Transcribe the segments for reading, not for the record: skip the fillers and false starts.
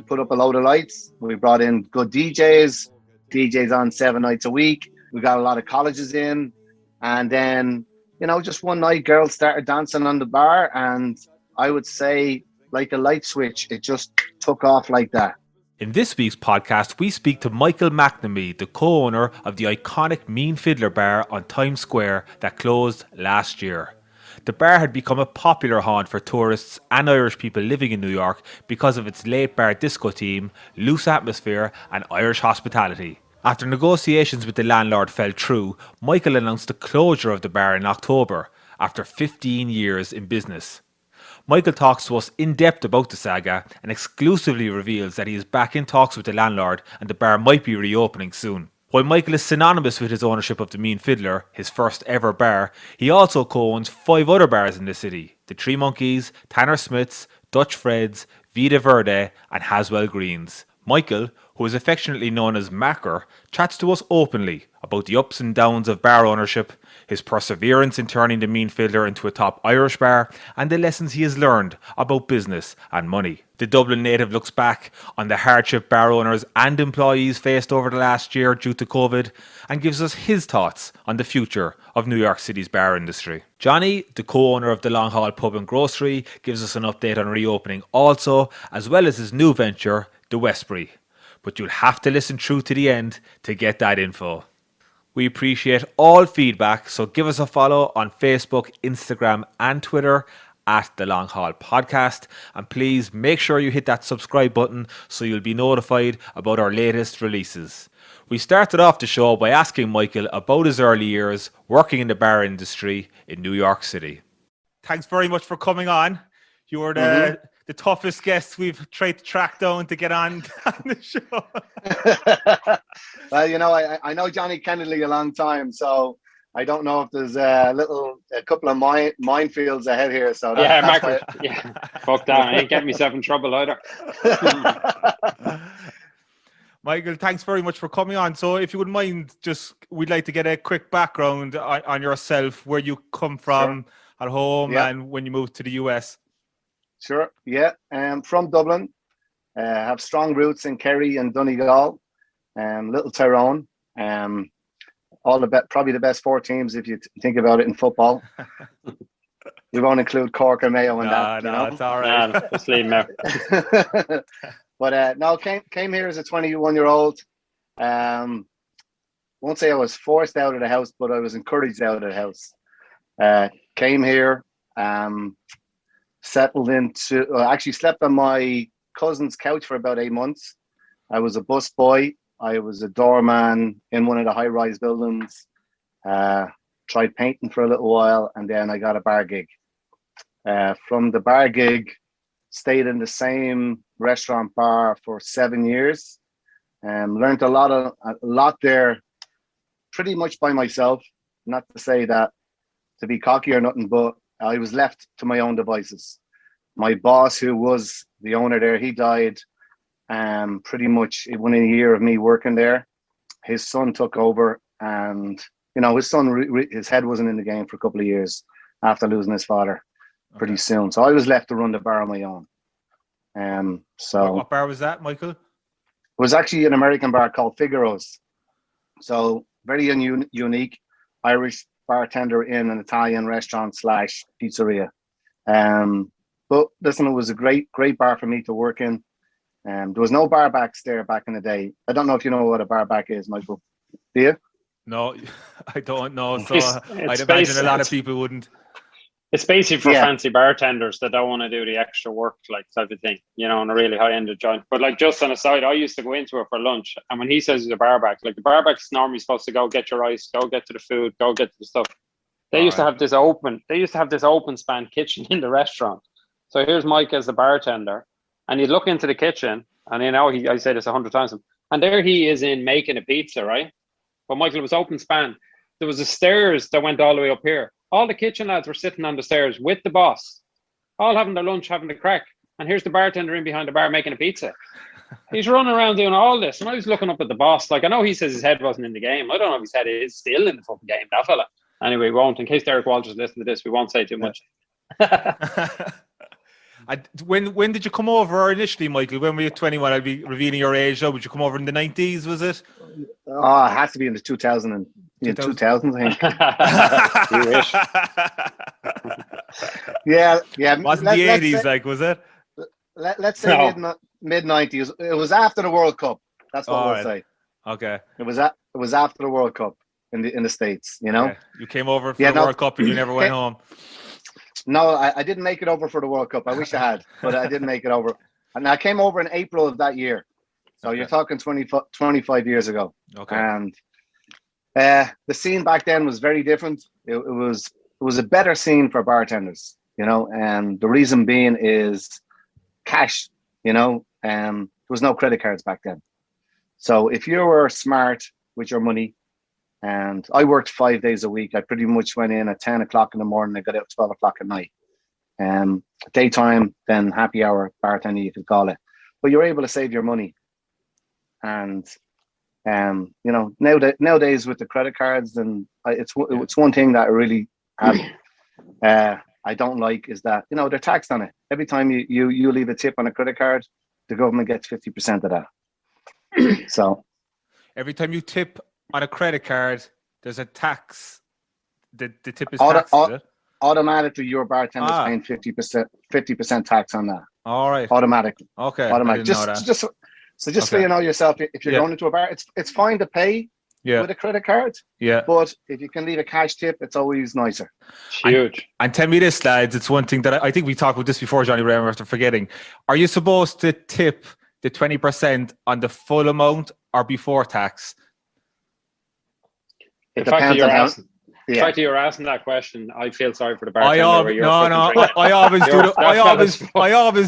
put up a load of lights. We brought in good DJs on 7 nights a week. We got a lot of colleges in. And then, just one night, girls started dancing on the bar. And I would say, like a light switch, it just took off like that. In this week's podcast, we speak to Michael McNamee, the co-owner of the iconic Mean Fiddler Bar on Times Square that closed last year. The bar had become a popular haunt for tourists and Irish people living in New York because of its late bar disco theme, loose atmosphere and Irish hospitality. After negotiations with the landlord fell through, Michael announced the closure of the bar in October after 15 years in business. Michael talks to us in depth about the saga and exclusively reveals that he is back in talks with the landlord and the bar might be reopening soon. While Michael is synonymous with his ownership of the Mean Fiddler, his first ever bar, he also co-owns 5 other bars in the city: the Three Monkeys, Tanner Smith's, Dutch Fred's, Vida Verde and Haswell Green's. Michael, who is affectionately known as Macker, chats to us openly about the ups and downs of bar ownership, his perseverance in turning the Mean Fiddler into a top Irish bar, and the lessons he has learned about business and money. The Dublin native looks back on the hardship bar owners and employees faced over the last year due to COVID and gives us his thoughts on the future of New York City's bar industry. Johnny, the co-owner of the Long Hall Pub and Grocery, gives us an update on reopening also, as well as his new venture, the Westbury. But you'll have to listen through to the end to get that info. We appreciate all feedback, so give us a follow on Facebook, Instagram and Twitter at The Long Haul Podcast. And please make sure you hit that subscribe button so you'll be notified about our latest releases. We started off the show by asking Michael about his early years working in the bar industry in New York City. Thanks very much for coming on. You were the toughest guest we've tried to track down to get on the show. Well, I know Johnny Kennedy a long time, so I don't know if there's a couple of minefields ahead here. So Macker. Fuck that. I ain't getting myself in trouble either. Michael, thanks very much for coming on. So if you wouldn't mind, we'd like to get a quick background on yourself, where you come from at home and when you moved to the US. Sure, yeah. From Dublin, have strong roots in Kerry and Donegal, Little Tyrone. Probably the best 4 teams if you think about it in football. We won't include Cork or Mayo in that. No, it's all right. No, just leave them out. But came here as a 21-year-old. Won't say I was forced out of the house, but I was encouraged out of the house. Came here. Settled actually slept on my cousin's couch for about 8 months. I was a bus boy. I was a doorman in one of the high-rise buildings. Tried painting for a little while, and then I got a bar gig. From the bar gig, stayed in the same restaurant bar for 7 years. Learned a lot there, pretty much by myself. Not to say that to be cocky or nothing, but I was left to my own devices. My boss, who was the owner there, he died pretty much within a year of me working there. His son took over, and his son, his head wasn't in the game for a couple of years after losing his father pretty soon. So I was left to run the bar on my own. What bar was that, Michael? It was actually an American bar called Figaro's. So very unique Irish bartender in an Italian restaurant / pizzeria. But listen, it was a great bar for me to work in. There was no bar backs there back in the day. I don't know if you know what a bar back is, Michael. Do you? No, I don't know. So I'd imagine a lot of people wouldn't. It's basically for fancy bartenders that don't want to do the extra work, like type of thing, on a really high-ended joint. But like, just on a side, I used to go into it for lunch, and when he says he's a bar back, like the bar back's normally supposed to go get your ice, go get to the food, go get to the stuff. They used to have this open span kitchen in the restaurant. So here's Mike as the bartender, and you'd look into the kitchen, and I say this 100 times, and there he is in making a pizza, right? But Michael, it was open span. There was a stairs that went all the way up here. All the kitchen lads were sitting on the stairs with the boss, all having their lunch, having the crack. And here's the bartender in behind the bar making a pizza. He's running around doing all this. And I was looking up at the boss. Like, I know he says his head wasn't in the game. I don't know if his head is still in the fucking game, that fella. Anyway, we won't. In case Derek Walters listen to this, we won't say too much. When did you come over initially, Michael? When were you 21? I'll be revealing your age now. Would you come over in the 90s, was it? Oh, it has to be in the 2000s, I think. You wish. Yeah. Wasn't the 80s, was it? Let's say mid 90s. It was after the World Cup. That's what we'll say. Okay. It was after the World Cup in the States. You know. Okay. You came over for the World Cup and you never went home. No, I didn't make it over for the World Cup. I wish I had, but I didn't make it over. And I came over in April of that year. So you're talking 25 years ago. Okay. And the scene back then was very different. It was a better scene for bartenders, you know, and the reason being is cash, you know, there was no credit cards back then. So if you were smart with your money, and I worked 5 days a week, I pretty much went in at 10 o'clock in the morning and got out at 12 o'clock at night. Daytime, then happy hour bartending, you could call it. But you're able to save your money. And you know, nowadays with the credit cards, and it's one thing that I really have I don't like is that, you know, they're taxed on it. Every time you leave a tip on a credit card, the government gets 50% of that. So every time you tip on a credit card, there's a tax. The tip is taxed, is it? Automatically your bartender's paying 50% tax on that. All right. Automatically. Okay. Automatic. Just so you know yourself, if you're going into a bar, it's fine to pay with a credit card. Yeah. But if you can leave a cash tip, it's always nicer. Huge. And tell me this, lads, it's one thing that I think we talked about this before, Johnny Ray, after forgetting. Are you supposed to tip the 20% on the full amount or before tax? It depends on how. The fact that you're asking that question, I feel sorry for the bartender. I always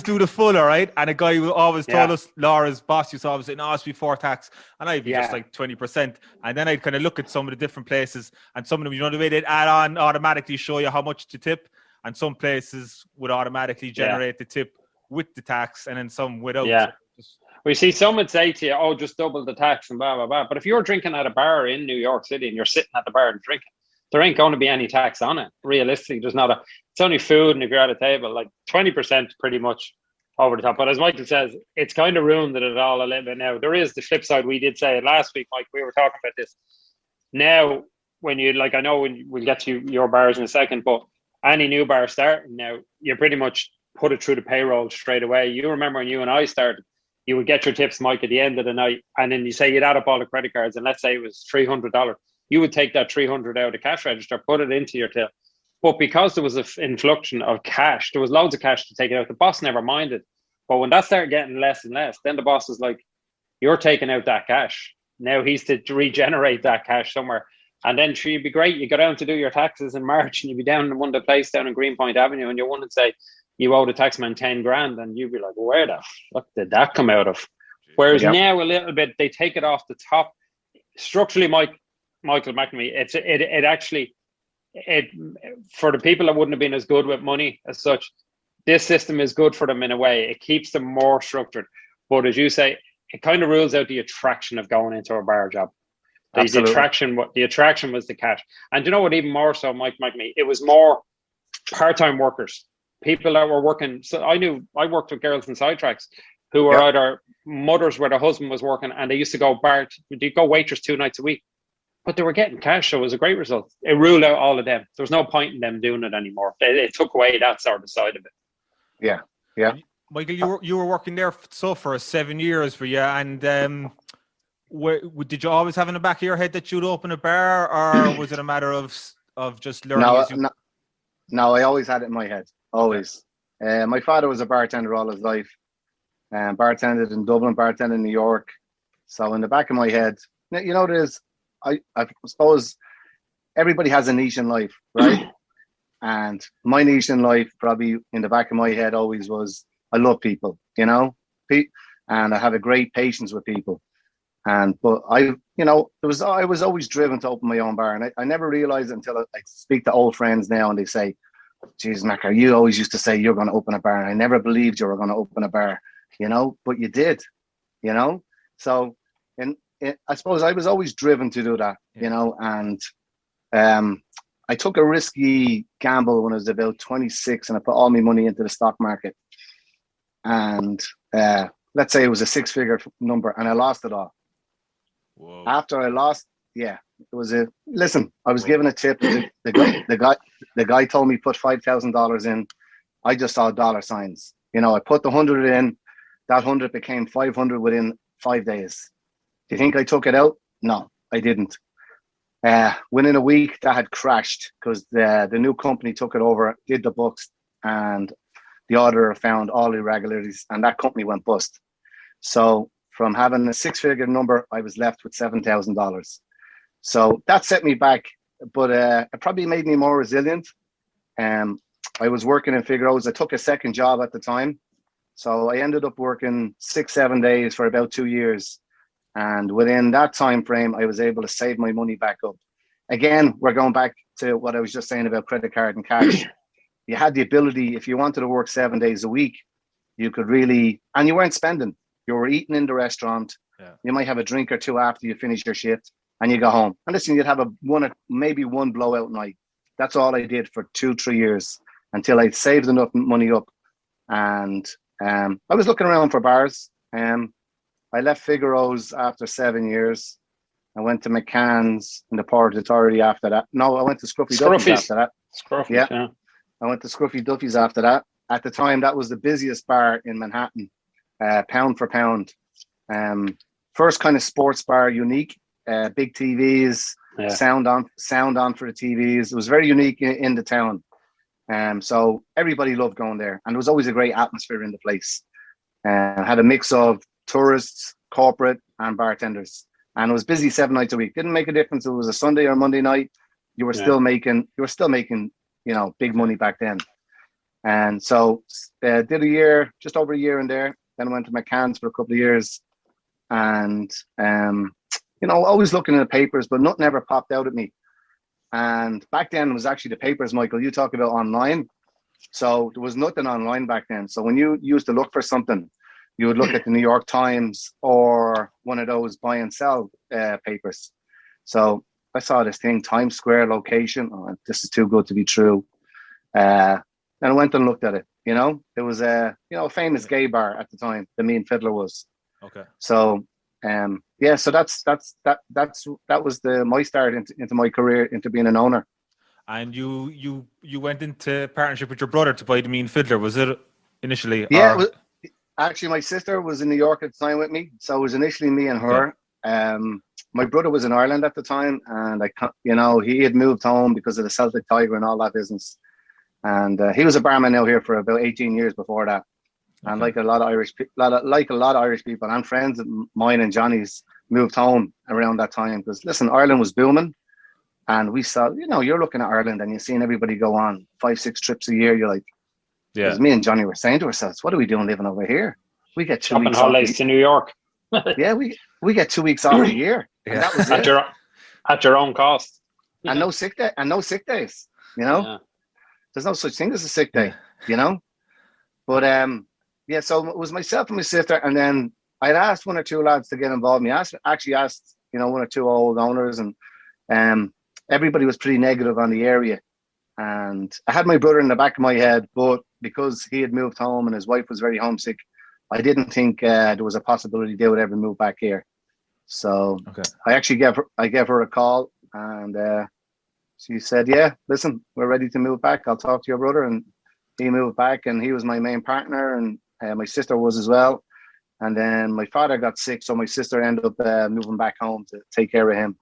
do the full, all right? And a guy who always told us, Laura's boss used to always say, no, it's before tax. And I'd be just like 20%. And then I'd kind of look at some of the different places, and some of them, you know, the way they'd add on automatically show you how much to tip. And some places would automatically generate the tip with the tax, and then some without. Yeah. We see some would say to you, oh, just double the tax and blah, blah, blah. But if you're drinking at a bar in New York City and you're sitting at the bar and drinking, there ain't going to be any tax on it. Realistically, it's only food, and if you're at a table, like 20% pretty much over the top. But as Michael says, it's kind of ruined it all a little bit now. There is the flip side. We did say it last week, Mike, we were talking about this. Now, when you, like, I know we'll get to your bars in a second, but any new bar starting now, you pretty much put it through the payroll straight away. You remember when you and I started, you would get your tips, Mike, at the end of the night, and then you say you'd add up all the credit cards, and let's say it was $300. You would take that $300 out of the cash register, put it into your till. But because there was an influx of cash, there was loads of cash to take it out. The boss never minded. But when that started getting less and less, then the boss was like, you're taking out that cash. Now he's to regenerate that cash somewhere. And then you'd be great. You go down to do your taxes in March, and you'd be down in one of the places down in Greenpoint Avenue, and you wouldn't say you owe the taxman 10 grand, and you'd be like, where the fuck did that come out of? Whereas now a little bit, they take it off the top. Structurally, Michael McNamee, it actually for the people that wouldn't have been as good with money as such, this system is good for them in a way. It keeps them more structured. But as you say, it kind of rules out the attraction of going into a bar job. The attraction was the cash. And you know what, even more so, Mike McNamee, it was more part-time workers, people that were working. So I worked with girls in sidetracks who were either mothers where their husband was working, and they used to go they'd go waitress 2 nights a week. But they were getting cash, so it was a great result. It ruled out all of them. There was no point in them doing it anymore. It took away that sort of side of it. Yeah. Michael, you were working there for 7 years for you, and did you always have in the back of your head that you'd open a bar, or was it a matter of just learning? No, I always had it in my head. Always. My father was a bartender all his life, and bartended in Dublin, bartended in New York. So in the back of my head, you know, I suppose everybody has a niche in life, right? And my niche in life, probably in the back of my head, always was I love people, you know, and I have a great patience with people. But I was always driven to open my own bar, and I never realized it until I speak to old friends now, and they say, "Geez, Macker, you always used to say you're going to open a bar, and I never believed you were going to open a bar, you know, but you did, you know." So, I suppose I was always driven to do that, you know, and I took a risky gamble when I was about 26, and I put all my money into the stock market. and let's say it was a 6-figure number, and I lost it all. Whoa. After I lost, it was a listen. I was given a tip. The guy told me put $5,000 in. I just saw dollar signs. I put the 100 in. That 100 became 500 within 5 days. Do you think I took it out? No, I didn't. Within a week, that had crashed because the new company took it over, did the books, and the auditor found all irregularities, and that company went bust. So from having a 6-figure number, I was left with $7,000. So that set me back, but it probably made me more resilient. I was working in Figueroa's. I took a second job at the time. So I ended up working 6-7 days for about 2 years. And within that time frame, I was able to save my money back up. Again, we're going back to what I was just saying about credit card and cash. You had the ability, if you wanted to work 7 days a week, you could really, and you weren't spending. You were eating in the restaurant. Yeah. You might have a drink or two after you finish your shift, and you go home. And listen, you'd have maybe one blowout night. That's all I did for 2-3 years until I saved enough money up. And I was looking around for bars. I left Figaro's after 7 years. I went to McCann's in the Port Authority after that. No, I went to Scruffy Duffy's after that. Scruffy's, yeah. I went to Scruffy Duffy's after that. At the time, that was the busiest bar in Manhattan, pound for pound. First kind of sports bar, unique, big TVs, sound on for the TVs. It was very unique in the town. So everybody loved going there, and there was always a great atmosphere in the place. Had a mix of tourists, corporate, and bartenders, and it was busy 7 nights a week. Didn't make a difference if it was a Sunday or Monday night. You were still making, big money back then. And so did just over a year in there. Then went to McCann's for a couple of years, and always looking in the papers, but nothing ever popped out at me. And back then it was actually the papers, Michael. You talk about online. So there was nothing online back then. So when you used to look for something, you would look at the New York Times or one of those buy and sell papers. So I saw this thing, Times Square location. Oh, this is too good to be true. And I went and looked at it. It was a famous gay bar at the time. The Mean Fiddler was. Okay. So so that was my start into my career, into being an owner. And you went into partnership with your brother to buy the Mean Fiddler, was it initially? Yeah, actually my sister was in New York at the time with me, so it was initially me and her. Okay. My brother was in Ireland at the time, and he had moved home because of the Celtic Tiger and all that business. And he was a barman now here for about 18 years before that. Okay. And like a lot of Irish people and friends of mine and Johnny's moved home around that time, because listen, Ireland was booming, and we saw, you're looking at Ireland and you're seeing everybody go on 5-6 trips a year. You're like, because me and Johnny were saying to ourselves, what are we doing living over here? We get 2 weeks holidays to New York. Yeah, we get 2 weeks off a year. And that was at your own cost. And no sick day, and no sick days. There's no such thing as a sick day. But so it was myself and my sister, and then I'd asked 1 or 2 lads to get involved. I actually asked 1 or 2 old owners, and everybody was pretty negative on the area. And I had my brother in the back of my head, but because he had moved home and his wife was very homesick, I didn't think there was a possibility they would ever move back here. So I actually gave her a call, and she said, "Yeah, listen, we're ready to move back. I'll talk to your brother." And he moved back, and he was my main partner, and my sister was as well. And then my father got sick, so my sister ended up moving back home to take care of him.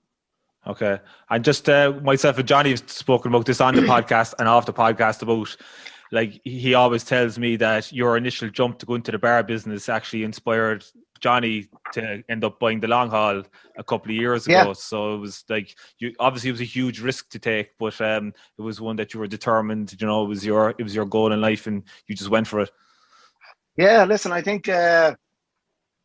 Okay. And just myself and Johnny have spoken about this on the podcast and off the podcast about, like, he always tells me that your initial jump to go into the bar business actually inspired Johnny to end up buying the long haul a couple of years ago. So it was like, obviously it was a huge risk to take, but it was one that you were determined, it was your goal in life, and you just went for it. Yeah, listen, I think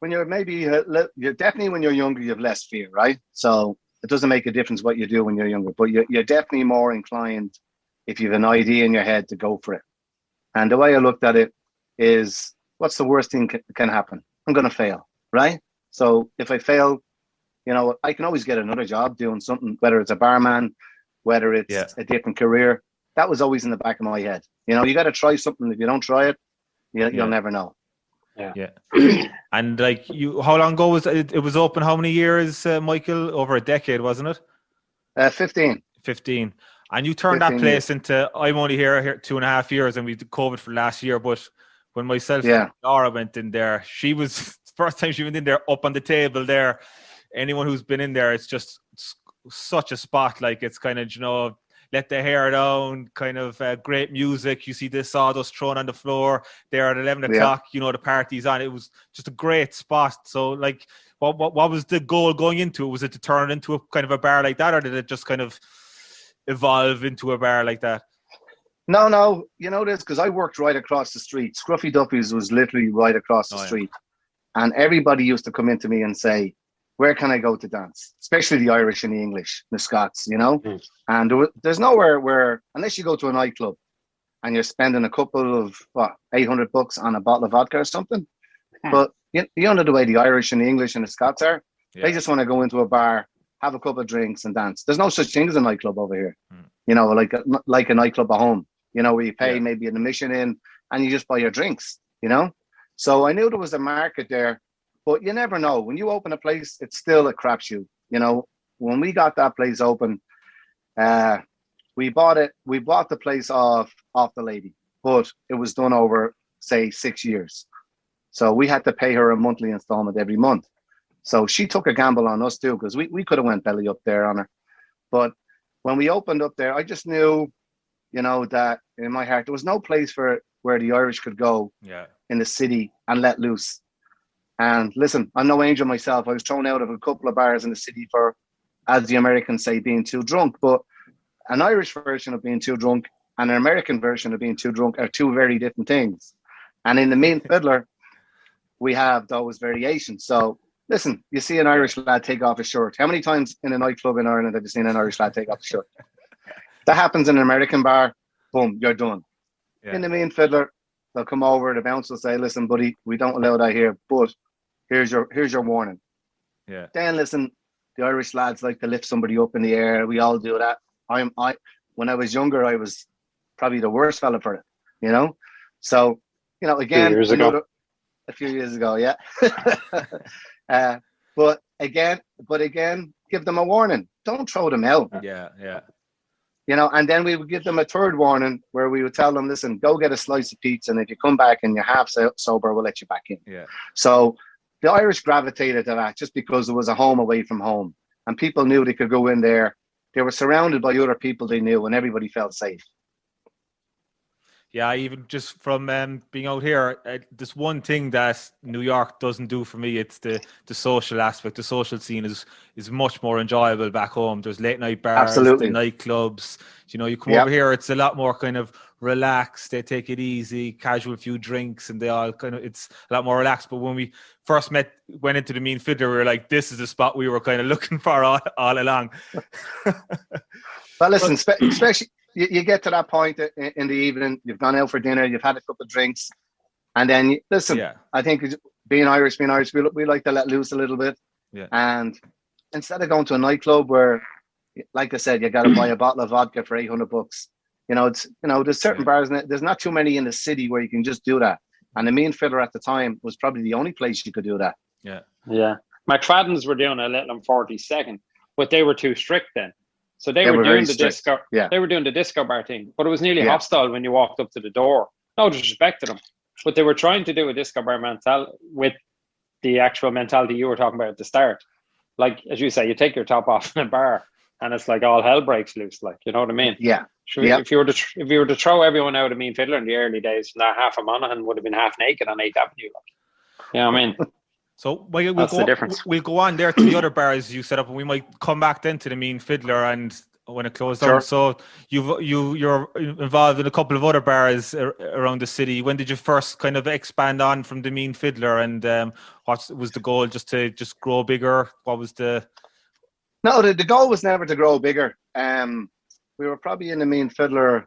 when you're definitely when you're younger, you have less fear, right? So it doesn't make a difference what you do when you're younger, but you're definitely more inclined, if you have an idea in your head, to go for it. And the way I looked at it is, what's the worst thing can happen? I'm going to fail, right? So if I fail, I can always get another job doing something, whether it's a barman, whether it's a different career. That was always in the back of my head. You got to try something. If you don't try it, you'll never know. Yeah. And like how long ago was it? It was open how many years, Michael? Over a decade, wasn't it? 15. 15. And you turned that place into, I'm only here 2.5 years, and we did COVID for last year, but when myself and Laura went in there, she was the first time she went in there, up on the table there. Anyone who's been in there, it's such a spot. Like, it's kind of, let the hair down, kind of great music. You see the sawdust thrown on the floor there at 11 o'clock, the party's on. It was just a great spot. So, like, what was the goal going into it? Was it to turn it into a kind of a bar like that, or did it just kind of evolve into a bar like that? No, you know this, because I worked right across the street. Scruffy Duffy's was literally right across the street. And everybody used to come into me and say, where can I go to dance? Especially the Irish and the English, the Scots, And there's nowhere where, unless you go to a nightclub and you're spending a couple of, $800 on a bottle of vodka or something. But you know the way the Irish and the English and the Scots are. Yeah. They just want to go into a bar, have a couple of drinks and dance. There's no such thing as a nightclub over here. Like a nightclub at home, where you pay maybe an admission in and you just buy your drinks, So I knew there was a market there, but you never know. When you open a place, it's still a crapshoot. When we got that place open, we bought the place off the lady, but it was done over, say, 6 years. So we had to pay her a monthly installment every month. So she took a gamble on us too, because we could have went belly up there on her. But when we opened up there, I just knew, that in my heart, there was no place where the Irish could go in the city and let loose. And listen, I'm no angel myself. I was thrown out of a couple of bars in the city for, as the Americans say, being too drunk. But an Irish version of being too drunk and an American version of being too drunk are two very different things. And in the Mean Fiddler, we have those variations. So listen, you see an Irish lad take off his shirt. How many times in a nightclub in Ireland have you seen an Irish lad take off his shirt? That happens in an American bar, boom, you're done. Yeah. In the Mean Fiddler, they'll come over, the bouncer will say, listen, buddy, we don't allow that here, but here's your warning. Yeah. Then listen, the Irish lads like to lift somebody up in the air. We all do that. When I was younger, I was probably the worst fella for it, So, again, a few years ago, yeah. But again, give them a warning. Don't throw them out. Yeah. And then we would give them a third warning where we would tell them, listen, go get a slice of pizza, and if you come back and you're half sober, we'll let you back in. Yeah. So the Irish gravitated to that just because it was a home away from home, and people knew they could go in there. They were surrounded by other people they knew, and everybody felt safe. Yeah, even just from being out here, there's one thing that New York doesn't do for me. It's the social aspect. The social scene is much more enjoyable back home. There's late night bars, the nightclubs. You come over here, it's a lot more kind of relaxed. They take it easy, casual, few drinks, and they all it's a lot more relaxed. But when we first went into the Mean Fiddler, we were like, this is the spot we were kind of looking for all along. Well, listen, especially. You get to that point in the evening, you've gone out for dinner, you've had a couple of drinks, and then, I think being Irish, we like to let loose a little bit. Yeah. And instead of going to a nightclub where, like I said, you got to buy a bottle of vodka for $800, there's certain bars, there's not too many in the city where you can just do that. And the Mean Fiddler at the time was probably the only place you could do that. Yeah. Yeah. McFadden's were doing a little on 42nd, but they were too strict then. So they were doing the disco. Yeah. They were doing the disco bar thing, but it was nearly hostile when you walked up to the door. No disrespect to them, but they were trying to do a disco bar mentality with the actual mentality you were talking about at the start. Like, as you say, you take your top off in a bar, and it's like all hell breaks loose. Like, you know what I mean? Yeah. Sure, if you were to throw everyone out of Mean Fiddler in the early days, that half of Monaghan would have been half naked on 8th Avenue. Like, you know what I mean? So that's the difference. We'll go on there to the other bars you set up, and we might come back then to the Mean Fiddler and when it closed down. So you're involved in a couple of other bars around the city. When did you first kind of expand on from the Mean Fiddler, and what was the goal? Just to grow bigger? What was the? No, the goal was never to grow bigger. We were probably in the Mean Fiddler,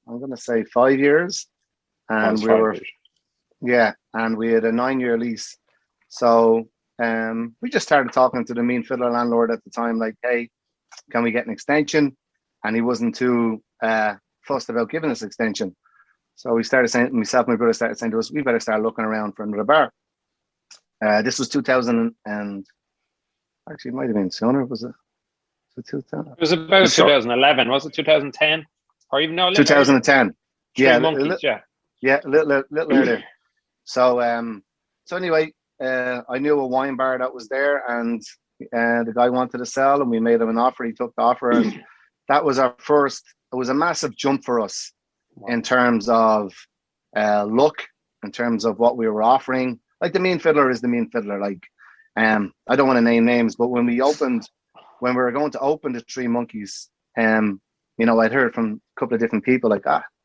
I'm going to say 5 years, and we had a 9-year lease. So we just started talking to the Mean Fiddler landlord at the time, like, hey, can we get an extension? And he wasn't too fussed about giving us extension. So we started saying, myself and my brother started saying to us, we better start looking around for another bar. This was 2000 and actually it might have been sooner, was it? It was about 2011, was it 2010? Or even no, 2010. Yeah, a little earlier. So anyway, I knew a wine bar that was there, and the guy wanted to sell, and we made him an offer. He took the offer, and that was our first. It was a massive jump for us in terms of luck, in terms of what we were offering. Like the Mean Fiddler is the Mean Fiddler. Like, I don't want to name names, but when we were going to open the Three Monkeys, you know, I'd heard from a couple of different people like,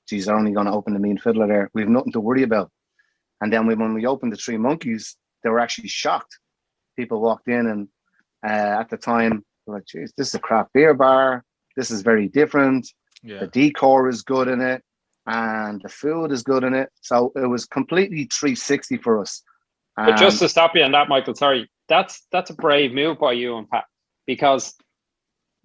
geez, they're only going to open the Mean Fiddler there. We have nothing to worry about. And then when we opened the Three Monkeys, they were actually shocked. People walked in and at the time, they were like, geez, this is a craft beer bar. This is very different. Yeah. The decor is good in it, and the food is good in it. So it was completely 360 for us. But just to stop you on that, Michael, sorry, that's a brave move by you and Pat, because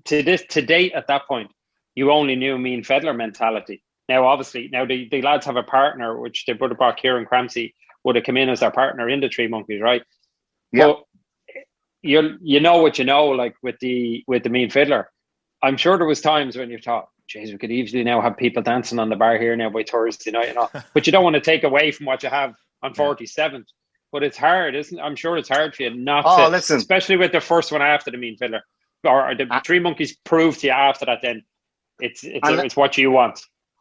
to date at that point, you only knew Mean Fiddler mentality. Now, obviously, the lads have a partner, which they would have brought Kieran Cramsey, would have come in as their partner in the Three Monkeys, right? Yeah. But you know what you know, like with the Mean Fiddler. I'm sure there was times when you thought, geez, we could easily now have people dancing on the bar here now by Thursday night and all. But you don't want to take away from what you have on 47th. But it's hard, isn't it? I'm sure it's hard for you not to, listen. Especially with the first one after the Mean Fiddler. Or the Three Monkeys proved to you after that, then it's what you want.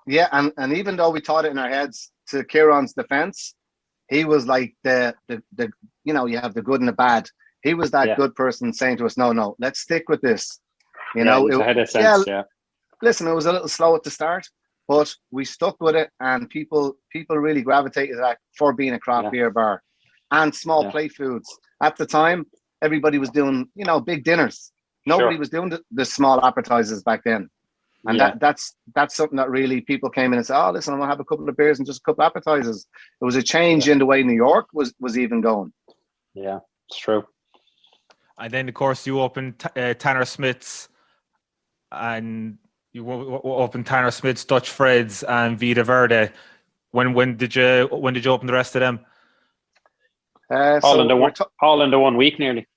Yeah, and even though we thought it in our heads, to Kieran's defense, he was like the you know, you have the good and the bad. He was that good person saying to us, no, let's stick with this. You know, it had a sense, Listen, it was a little slow at the start, but we stuck with it, and people really gravitated for being a craft beer bar and small plate foods. At the time, everybody was doing, you know, big dinners. Nobody was doing the small appetizers back then. And that's something that really people came in and said, listen, I'm going to have a couple of beers and just a couple of appetizers. It was a change in the way New York was even going. Yeah, it's true. And then, of course, you opened Tanner Smith's, and you opened Tanner Smith's, Dutch Fred's, and Vida Verde. When did you open the rest of them? All into 1 week, nearly.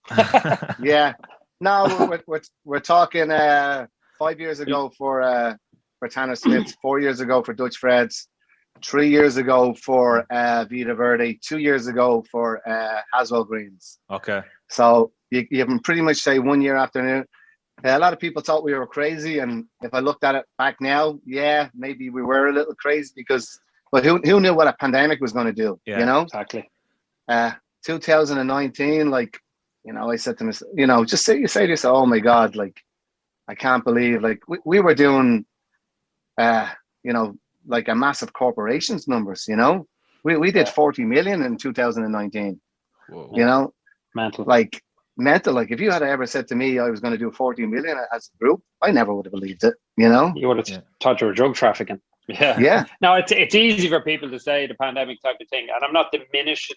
Yeah. No, we're talking 5 years ago for Tanner Smith's, 4 years ago for Dutch Fred's, 3 years ago for Vida Verde, 2 years ago for Haswell Greens. Okay. So you can pretty much say 1 year after. A lot of people thought we were crazy, and if I looked at it back now, maybe we were a little crazy but who knew what a pandemic was going to do? Yeah, you know, exactly. 2019, like, you know, I said to myself, you know, just you say this, oh my God, like, I can't believe, like, we were doing, you know, like a massive corporations numbers, you know, we did 40 million in 2019. Whoa. You know, mental. Like if you had ever said to me I was going to do 40 million as a group, I never would have believed it, you know. You would have thought you were drug trafficking. Yeah. No, it's easy for people to say the pandemic type of thing, and I'm not diminishing,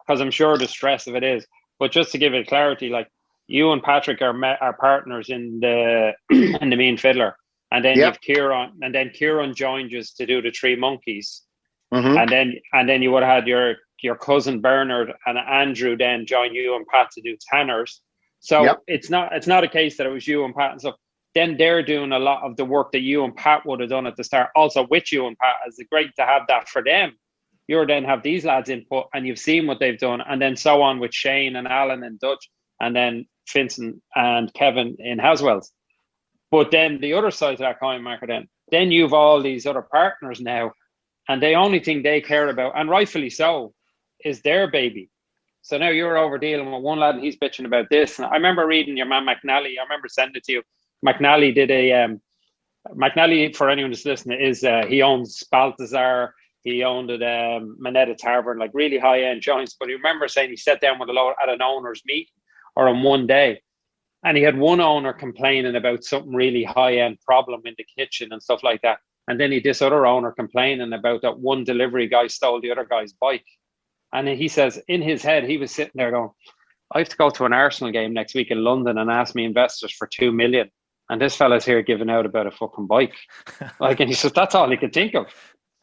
because I'm sure the stress of it is, but just to give it clarity, like, you and Patrick are partners in the in the Mean Fiddler, and then you've Kieran, and then Kieran joined us to do the Three Monkeys, and then you would have had your cousin Bernard and Andrew then join you and Pat to do Tanner's. So it's not a case that it was you and Pat and stuff. Then they're doing a lot of the work that you and Pat would have done at the start, also with you and Pat. It's great to have that for them. You then have these lads input, and you've seen what they've done, and then so on with Shane and Alan and Dutch, and then Vincent and Kevin in Haswell's. But then the other side of that coin, Macker, then you've all these other partners now, and the only thing they care about, and rightfully so, is their baby. So now you're over dealing with one lad, and he's bitching about this. And I remember reading your man McNally. I remember sending it to you. McNally did McNally, for anyone who's listening, is he owns Balthazar. He owned it, Minetta Tavern, like really high-end joints. But he remember saying he sat down with at an owner's meeting, or on one day, and he had one owner complaining about something really high-end problem in the kitchen and stuff like that. And then he had this other owner complaining about that one delivery guy stole the other guy's bike. And he says in his head, he was sitting there going, I have to go to an Arsenal game next week in London and ask me investors for 2 million. And this fella's here giving out about a fucking bike. Like, and he says, that's all he could think of.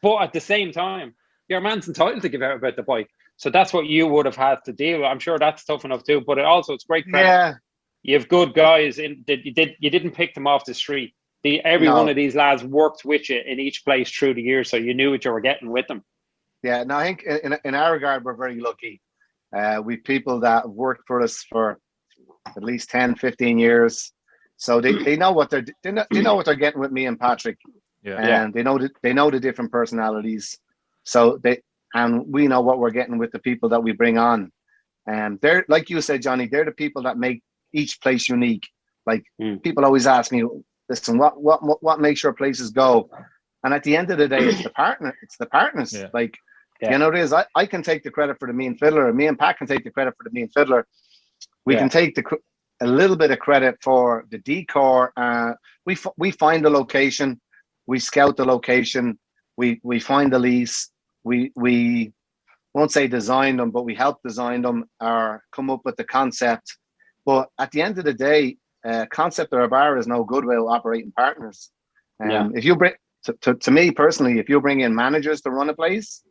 But at the same time, your man's entitled to give out about the bike. So that's what you would have had to deal with. I'm sure that's tough enough too. But it's great credit. Yeah. You have good guys you didn't pick them off the street. Every one of these lads worked with you in each place through the year, so you knew what you were getting with them. Yeah, no, I think in our regard, we're very lucky. We've people that have worked for us for at least 10, 15 years. So they know what they know what they're getting with me and Patrick. Yeah. And they know the different personalities. So we know what we're getting with the people that we bring on. And they're, like you said, Johnny, they're the people that make each place unique. Like people always ask me, listen, what makes your places go? And at the end of the day, it's the partners. Yeah. Like, you know, it is. I can take the credit for the Mean Fiddler. Me and Pat can take the credit for the Mean Fiddler. We can take a little bit of credit for the decor. We find the location, we scout the location, we find the lease. We won't say design them, but we help design them or come up with the concept. But at the end of the day, concept of a bar is no good without operating partners. If you bring to me personally, if you bring in managers to run a place,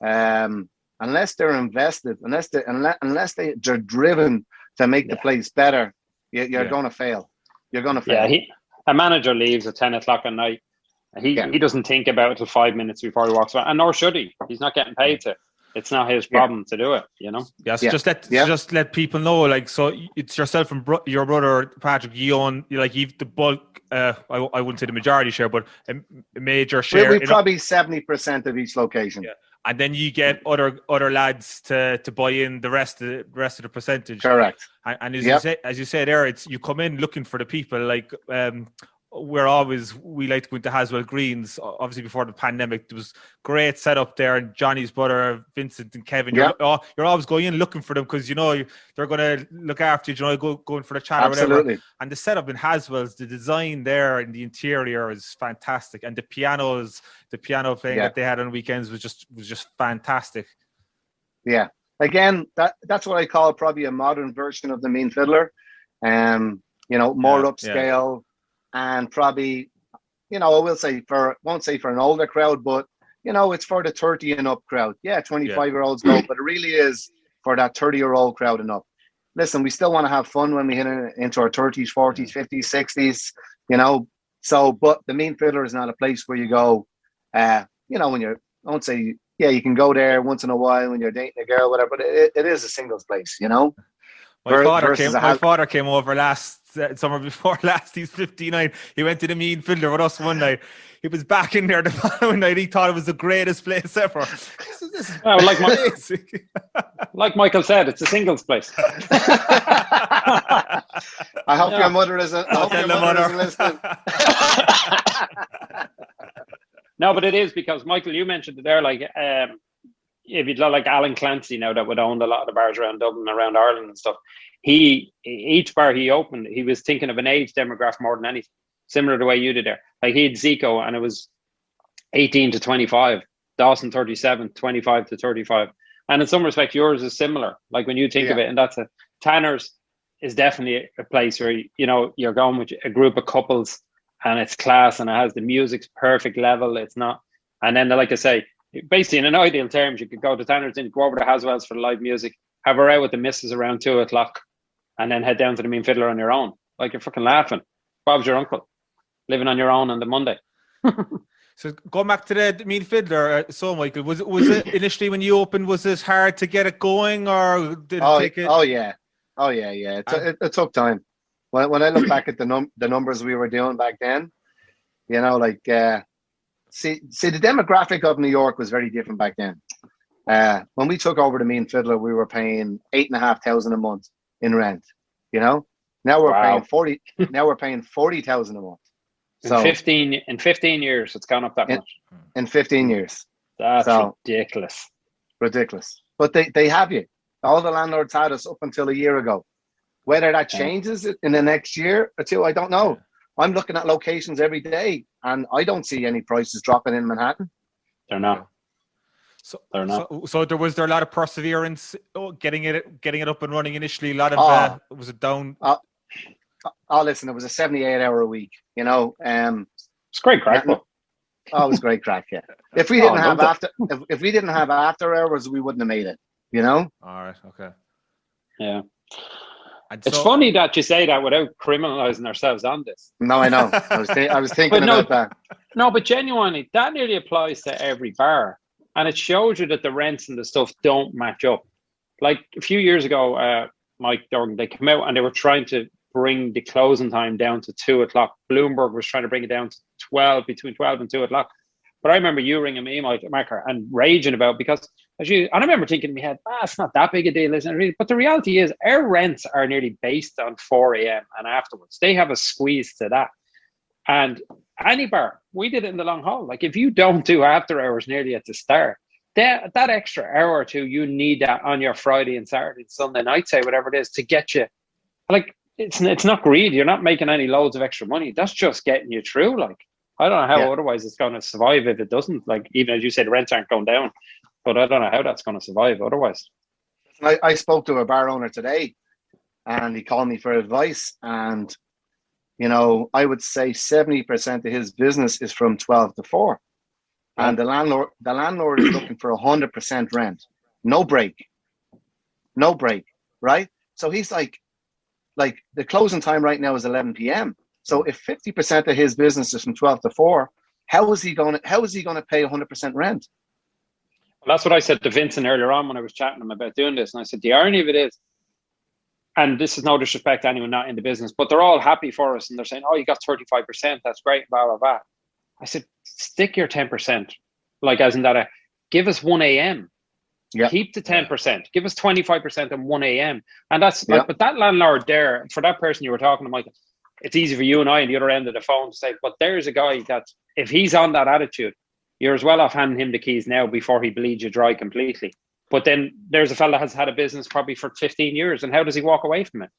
unless they're invested, unless they're driven to make the place better, you're going to fail. You're going to fail. Yeah, a manager leaves at 10 o'clock at night. He doesn't think about it till 5 minutes before he walks away, and nor should he. He's not getting paid to. It's not his problem to do it, you know. Yes, just let people know. Like, so it's yourself and your brother Patrick. You own, like, you've the bulk. I wouldn't say the majority share, but a major share. We probably 70% of each location. Yeah. And then you get other lads to buy in the rest of the percentage. Correct. And as you said there, it's you come in looking for the people. Like we like to go into Haswell Greens. Obviously, before the pandemic, there was great setup there. And Johnny's brother, Vincent and Kevin, you're always going in looking for them because you know they're going to look after you. You know, going for the chat or whatever. And the setup in Haswell's, the design there in the interior is fantastic, and the piano playing that they had on weekends was just fantastic. Yeah. Again, that's what I call probably a modern version of the Mean Fiddler. You know, more upscale. And probably, you know, won't say for an older crowd, but, you know, it's for the 30 and up crowd. Yeah, 25-year-olds go, but it really is for that 30-year-old crowd and up. Listen, we still want to have fun when we hit into our 30s, 40s, 50s, 60s, you know. So, but the Mean Fiddler is not a place where you go, you know, when you're, I won't say, you can go there once in a while when you're dating a girl, whatever, but it is a singles place, you know. My father came over summer before last. He's 59. He went to the Mean Fiddler with us one night. He was back in there the following night. He thought it was the greatest place ever. This is like Michael said, it's a singles place. I hope your mother isn't listening. No, but it is because, Michael, you mentioned it there, like if you'd like Alan Clancy now that would own a lot of the bars around Dublin, around Ireland and stuff, each bar he opened, he was thinking of an age demographic more than anything, similar to the way you did there. Like he had Zico and it was 18 to 25, Dawson 37, 25 to 35. And in some respects, yours is similar. Like when you think of it, and that's Tanner's is definitely a place where, you know, you're going with a group of couples and it's class and it has the music's perfect level. It's not, and then like I say, basically in an ideal terms, you could go to Tanner's and go over to Haswell's for the live music, have her out with the missus around 2 o'clock, and then head down to the Mean Fiddler on your own. Like, you're fucking laughing. Bob's your uncle, living on your own on the Monday. So going back to the Mean Fiddler, so Michael, was it initially when you opened, was it hard to get it going, or did it take it? Oh yeah. It took time. When I look back at the numbers we were doing back then, you know, like see the demographic of New York was very different back then. When we took over the Mean Fiddler, we were paying $8,500 a month in rent. You know, now we're paying 40. Now we're paying 40,000 a month. So in 15 years, it's gone up that much. In 15 years, that's ridiculous. Ridiculous. But they have you. All the landlords had us up until a year ago. Whether that changes in the next year or two, I don't know. I'm looking at locations every day, and I don't see any prices dropping in Manhattan. They're not. So there was a lot of perseverance getting it up and running initially. A lot of was it down? Listen, it was a 78-hour a week. You know, it's great crack. Oh, it was great crack. Yeah. If we didn't have if we didn't have after hours, we wouldn't have made it. You know. All right. Okay. Yeah. And It's funny that you say that without criminalizing ourselves on this. No, I know. I was thinking about that. No, but genuinely, that nearly applies to every bar, and it shows you that the rents and the stuff don't match up. Like a few years ago, Mike Dorgan, they came out and they were trying to bring the closing time down to 2:00. Bloomberg was trying to bring it down to 12, between 12 and 2:00. But I remember you ringing me, Mike Macker, and raging about, because and I remember thinking in my head, it's not that big a deal, isn't it? Really? But the reality is, our rents are nearly based on 4 a.m. and afterwards. They have a squeeze to that. And any bar, we did it in the long haul. Like, if you don't do after hours nearly at the start, that extra hour or two, you need that on your Friday and Saturday and Sunday night, say whatever it is, to get you. Like, it's not greed. You're not making any loads of extra money. That's just getting you through. Like, I don't know how otherwise it's going to survive if it doesn't. Like, even as you said, rents aren't going down, but I don't know how that's going to survive otherwise. I spoke to a bar owner today, and he called me for advice. And, you know, I would say 70% of his business is from 12 to 4. Yeah. And the landlord is looking for 100% rent. No break, right? So he's like the closing time right now is 11 p.m. So if 50% of his business is from 12 to 4, how is he going to pay 100% rent? Well, that's what I said to Vincent earlier on when I was chatting to him about doing this. And I said, the irony of it is, and this is no disrespect to anyone not in the business, but they're all happy for us. And they're saying, oh, you got 35%. That's great, blah, blah, blah. I said, stick your 10%. Like, as in that, give us 1 a.m. Yeah. Keep the 10%. Give us 25% on 1 a.m. And that's like, but that landlord there, for that person you were talking to, Michael, it's easy for you and I on the other end of the phone to say, but there's a guy that if he's on that attitude, you're as well off handing him the keys now before he bleeds you dry completely. But then there's a fella that has had a business probably for 15 years. And how does he walk away from it?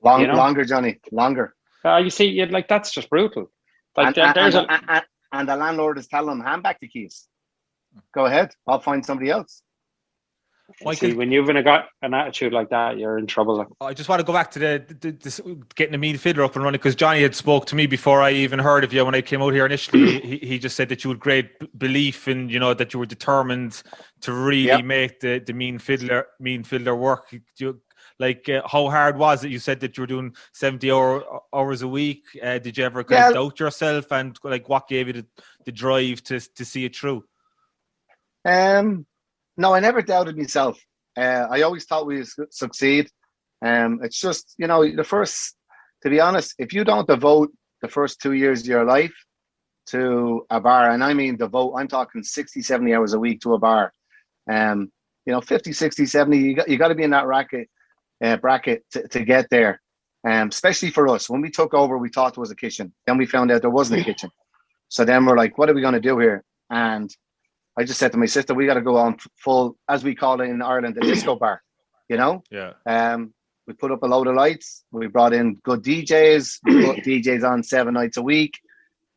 Longer, Johnny, longer. You see, like, that's just brutal. Like, and the landlord is telling him, hand back the keys. Go ahead. I'll find somebody else. See, when you've got an attitude like that, you're in trouble. I just want to go back to this getting the Mean Fiddler up and running, because Johnny had spoke to me before I even heard of you when I came out here initially. he just said that you had great belief in, you know, that you were determined to really make the Mean Fiddler work. How hard was it? You said that you were doing 70 hours a week. Did you ever kind of doubt yourself, and like, what gave you the drive to see it through? No, I never doubted myself. I always thought we would succeed. It's just, you know, to be honest, if you don't devote the first 2 years of your life to a bar, and I mean devote, I'm talking 60, 70 hours a week to a bar. You know, 50, 60, 70, you got to be in that bracket to get there. Especially for us. When we took over, we thought there was a kitchen. Then we found out there wasn't a kitchen. So then we're like, what are we going to do here? And I just said to my sister, we got to go on full, as we call it in Ireland, a disco bar, you know? Yeah. We put up a load of lights. We brought in good DJs. We put DJs on 7 nights a week.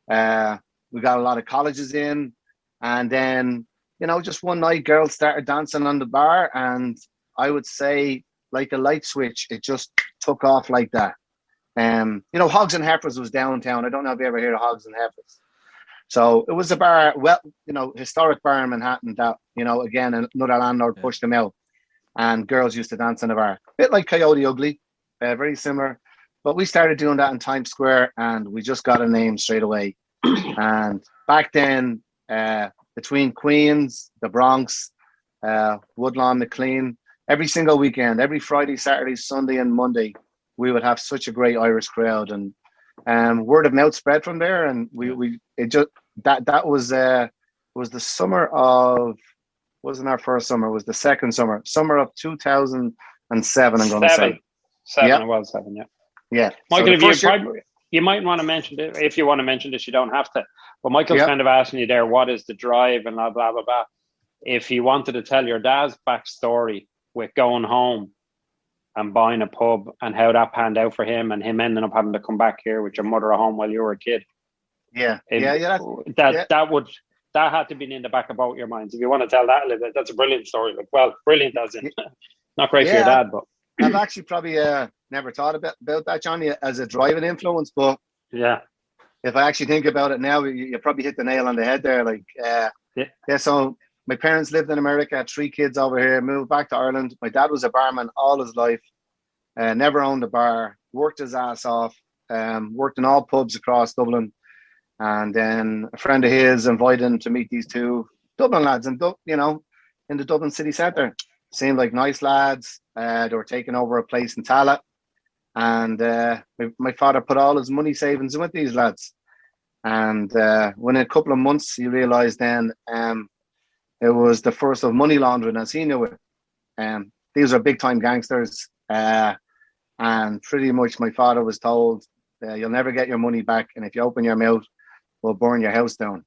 We got a lot of colleges in. And then, you know, just one night, girls started dancing on the bar. And I would say, like a light switch, it just took off like that. You know, Hogs and Heifers was downtown. I don't know if you ever heard of Hogs and Heifers. So it was a bar, well, you know, historic bar in Manhattan that, you know, again, another landlord pushed them out, and girls used to dance in the bar. A bit like Coyote Ugly, very similar. But we started doing that in Times Square, and we just got a name straight away. And back then, between Queens, the Bronx, Woodlawn, McLean, every single weekend, every Friday, Saturday, Sunday, and Monday, we would have such a great Irish crowd. And word of mouth spread from there, and that was the summer of, wasn't our first summer, it was the second summer of 2007. I'm going to say seven. It was 7. Yeah. Michael, so you might want to mention it. If you want to mention this, you don't have to. But Michael's kind of asking you there, what is the drive and blah blah blah blah. If you wanted to tell your dad's backstory with going home and buying a pub and how that panned out for him, and him ending up having to come back here with your mother at home while you were a kid. That had to be in the back of both your minds. If you want to tell that a little bit, that's a brilliant story. Like, well, brilliant as in not great for your dad, but I've actually probably never thought about that, Johnny, as a driving influence, but if I actually think about it now, you probably hit the nail on the head there. Like, so my parents lived in America, had 3 kids over here, moved back to Ireland. My dad was a barman all his life, never owned a bar, worked his ass off, worked in all pubs across Dublin. And then a friend of his invited him to meet these 2 Dublin lads in the Dublin city centre. Seemed like nice lads. They were taking over a place in Tallaght. And my father put all his money savings in with these lads. And within a couple of months, he realised then it was the first of money laundering as he knew it. These are big time gangsters. And pretty much my father was told, you'll never get your money back. And if you open your mouth, we'll burn your house down.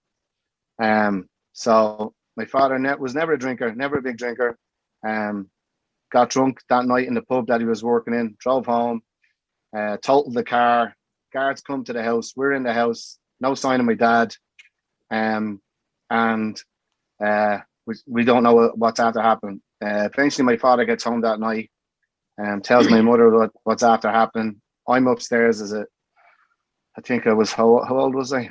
So my father was never a drinker, never a big drinker. Got drunk that night in the pub that he was working in, drove home, totaled the car. Guards come to the house. We're in the house. No sign of my dad. And we don't know what's after happened. Eventually my father gets home that night and tells my mother what's after happened. I'm upstairs I think I was, how old was I?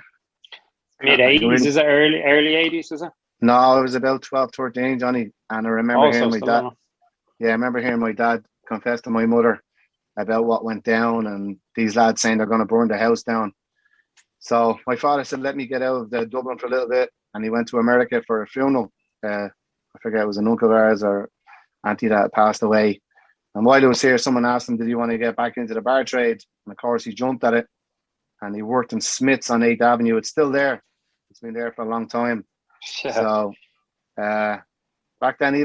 Mid-80s, is it? Early 80s, is it? No, it was about 12, 13, Johnny. And I remember hearing my dad. Yeah, I remember hearing my dad confess to my mother about what went down and these lads saying they're going to burn the house down. So my father said, let me get out of Dublin for a little bit. And he went to America for a funeral. I forget, it was an uncle of ours or auntie that had passed away. And while he was here, someone asked him, did he want to get back into the bar trade? And of course, he jumped at it. And he worked in Smith's on 8th Avenue. It's still there. It's been there for a long time. Yeah. So back then, he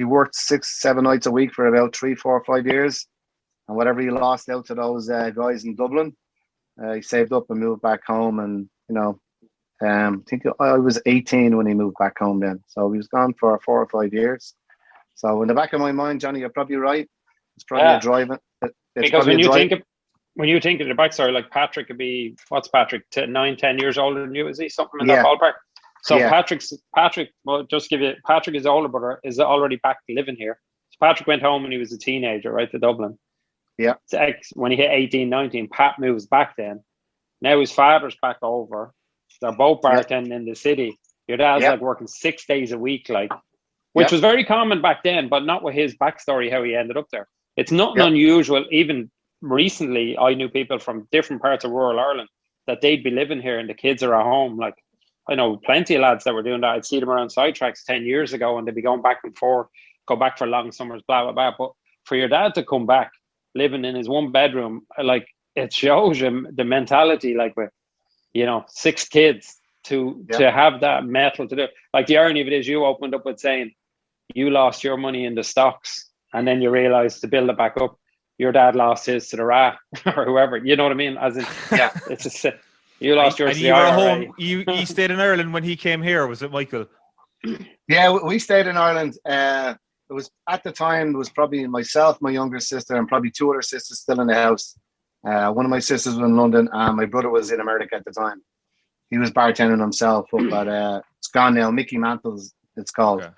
worked 6-7 nights a week for about 3, 4, 5 years. And whatever he lost out to those guys in Dublin, he saved up and moved back home. And, I think I was 18 when he moved back home then. So he was gone for 4 or 5 years. So in the back of my mind, Johnny, you're probably right. It's probably a driving. Because when you think of the backstory, like Patrick could be, what's Patrick, 9-10 years older than you, is he? Something in that ballpark. So Patrick, well, just give you, Patrick is older brother, is already back living here. So Patrick went home when he was a teenager, right, to Dublin. Yeah. When he hit 18, 19, Pat moves back then. Now his father's back over. They're both bartending in the city. Your dad's like working 6 days a week, like, which was very common back then, but not with his backstory, how he ended up there. It's nothing unusual. Even recently, I knew people from different parts of rural Ireland that they'd be living here and the kids are at home. Like, I know plenty of lads that were doing that. I'd see them around sidetracks 10 years ago and they'd be going back and forth, go back for long summers, blah, blah, blah. But for your dad to come back living in his 1 bedroom, like, it shows him the mentality, like, with, 6 kids to have that metal to do. Like, the irony of it is you opened up with saying you lost your money in the stocks and then you realized to build it back up, your dad lost his to the rat or whoever, you know what I mean? As in, it's you lost yours. And you were home. You stayed in Ireland when he came here, was it, Michael? Yeah, we stayed in Ireland. It was at the time. It was probably myself, my younger sister, and probably 2 other sisters still in the house. One of my sisters was in London, and my brother was in America at the time. He was bartending himself up at it's gone now, Mickey Mantle's, it's called. Okay.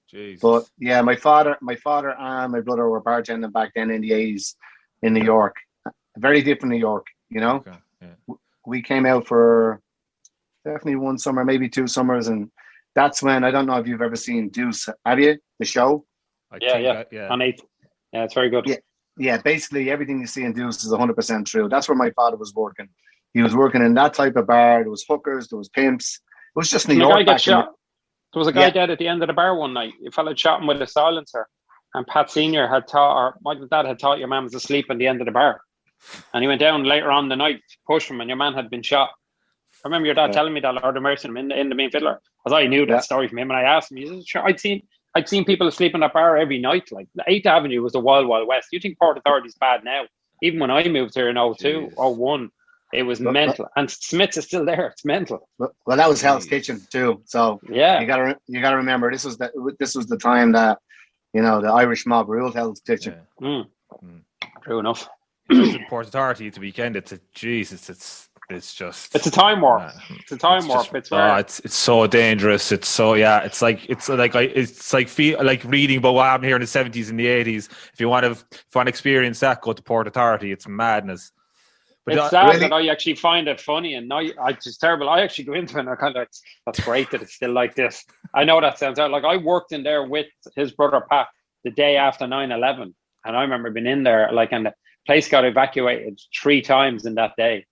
Jesus. But yeah, my father and my brother were bartending back then in the 80s in New York. Very different New York, Okay. Yeah. We came out for definitely 1 summer, maybe 2 summers, and that's when, I don't know if you've ever seen Deuce, have you? The show? Yeah. On 8th. Yeah, it's very good. Yeah, basically everything you see in Deuce is 100% true. That's where my father was working. He was working in that type of bar. There was hookers, there was pimps. It was just New York. There was a guy dead at the end of the bar one night. A fella shot him with a silencer, and Pat Senior had taught, or Michael's dad had taught your man was asleep at the end of the bar. And he went down later on the night to push him, and your man had been shot. I remember your dad telling me that, Lord of Mercy, in the Mean Fiddler. Because I knew that story from him, and I asked him, he said, sure, I'd seen people asleep in that bar every night. Like, 8th Avenue was the wild, wild west. You think Port Authority's bad now? Even when I moved here in 02, 01, it was mental. And Smith's is still there. It's mental. Well, that was Hell's Kitchen too. So you gotta remember, this was the time that, the Irish mob ruled Hell's Kitchen. Yeah. True enough. Port Authority to weekend. It's a time warp. It's a time warp. It's so dangerous. It's like reading about what happened here in the 70s and the 80s. If you want to experience that, go to Port Authority. It's madness. It's sad that I actually find it funny, and now it's terrible. I actually go into it and I kind of like, that's great that it's still like this. I know that sounds out like I worked in there with his brother Pat the day after 9/11, and I remember being in there like, and the place got evacuated 3 times in that day. And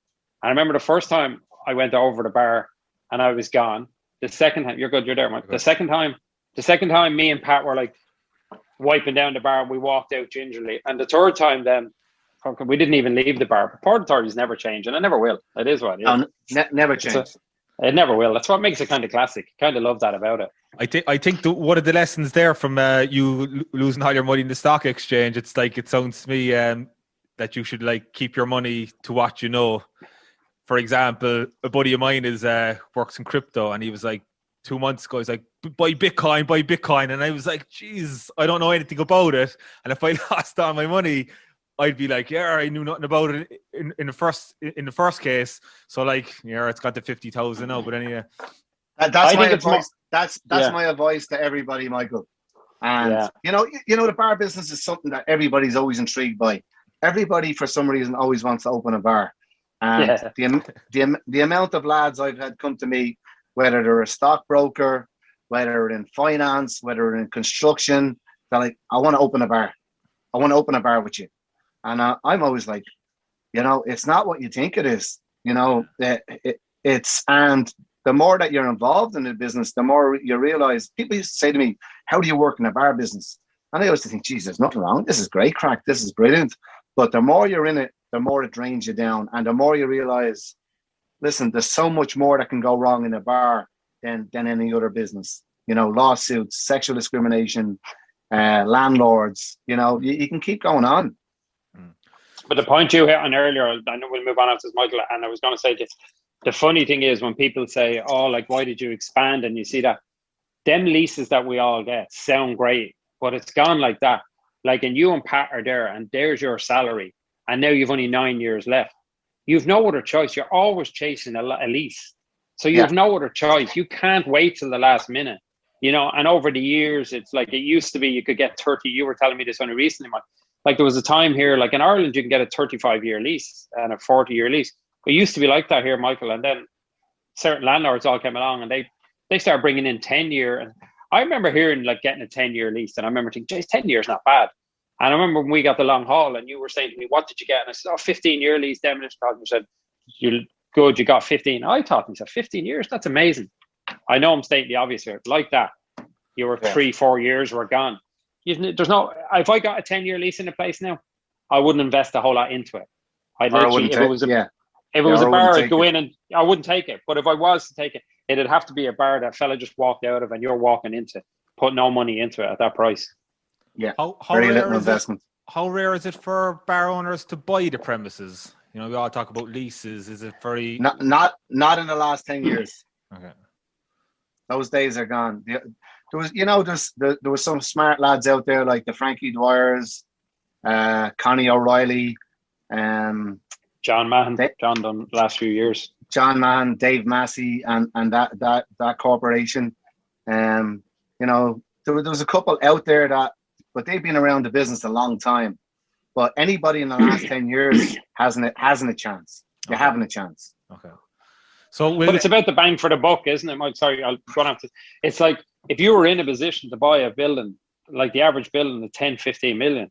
I remember the first time I went over the bar and I was gone. The second time, you're good, you're there, Mike. The second time, me and Pat were like wiping down the bar, and we walked out gingerly. And the third time, then we didn't even leave the bar. Port authorities never change, and it never will. It is what it is. Never change. It never will. That's what makes it kind of classic. Kind of love that about it. I think one of the lessons there from you losing all your money in the stock exchange, it's like, it sounds to me that you should like keep your money to what you know. For example, a buddy of mine works in crypto, and he was like 2 months ago, he's like, buy Bitcoin. And I was like, geez, I don't know anything about it. And if I lost all my money, I'd be like, yeah, I knew nothing about it in the first case. So like, yeah, it's got to 50,000 now. But anyway, that's my advice. That's my advice to everybody, Michael. And you know, the bar business is something that everybody's always intrigued by. Everybody, for some reason, always wants to open a bar. And the amount of lads I've had come to me, whether they're a stockbroker, whether they're in finance, whether they're in construction, they're like, I want to open a bar. I want to open a bar with you. And I'm always like, you know, it's not what you think it is. You know, it's, and the more that you're involved in the business, the more you realize. People used to say to me, how do you work in a bar business? And I always think, geez, there's nothing wrong. This is great crack. This is brilliant. But the more you're in it, the more it drains you down. And the more you realize, listen, there's so much more that can go wrong in a bar than any other business. You know, lawsuits, sexual discrimination, landlords, you know, you can keep going on. But the point you hit on earlier, I know we'll move on after this, Michael, and I was going to say this. The funny thing is when people say, oh, like, why did you expand? And you see that, them leases that we all get sound great, but it's gone like that. Like, and you and Pat are there, and there's your salary, and now you've only 9 years left. You've no other choice. You're always chasing a lease. So you have no other choice. You can't wait till the last minute, you know. And over the years, it's like, it used to be you could get 30. You were telling me this only recently, Mike. Like, there was a time here, like in Ireland, you can get a 35-year lease and a 40-year lease. It used to be like that here, Michael. And then certain landlords all came along, and they started bringing in 10-year. And I remember hearing like getting a 10-year lease, and I remember thinking, geez, 10 years not bad. And I remember when we got the long haul, and you were saying to me, what did you get? And I said, 15-year lease. Then you said, you're good, you got 15. I thought, he said, 15 years? That's amazing. I know I'm stating the obvious here. Like that, you were 3-4 years were gone. There's no, if I got a 10-year lease in a place now, I wouldn't invest a whole lot into it. I'd literally, if it was a bar, I'd go in and I wouldn't take it. But if I was to take it, it'd have to be a bar that fella just walked out of and you're walking into, put no money into it at that price. Yeah. How rare is it for bar owners to buy the premises? You know, we all talk about leases. Is it very not in the last 10 years? Okay. Those days are gone. There was some smart lads out there like the Frankie Dwyers, Connie O'Reilly, John Mahan. John done the last few years. John Mahan, Dave Massey, and that corporation. You know, there was a couple out there but they've been around the business a long time. But anybody in the last 10 years hasn't a chance. You're having a chance. Okay. But it's about the bang for the buck, isn't it? Sorry, I'll go on to. It's like if you were in a position to buy a building, like the average building of 10, 15 million,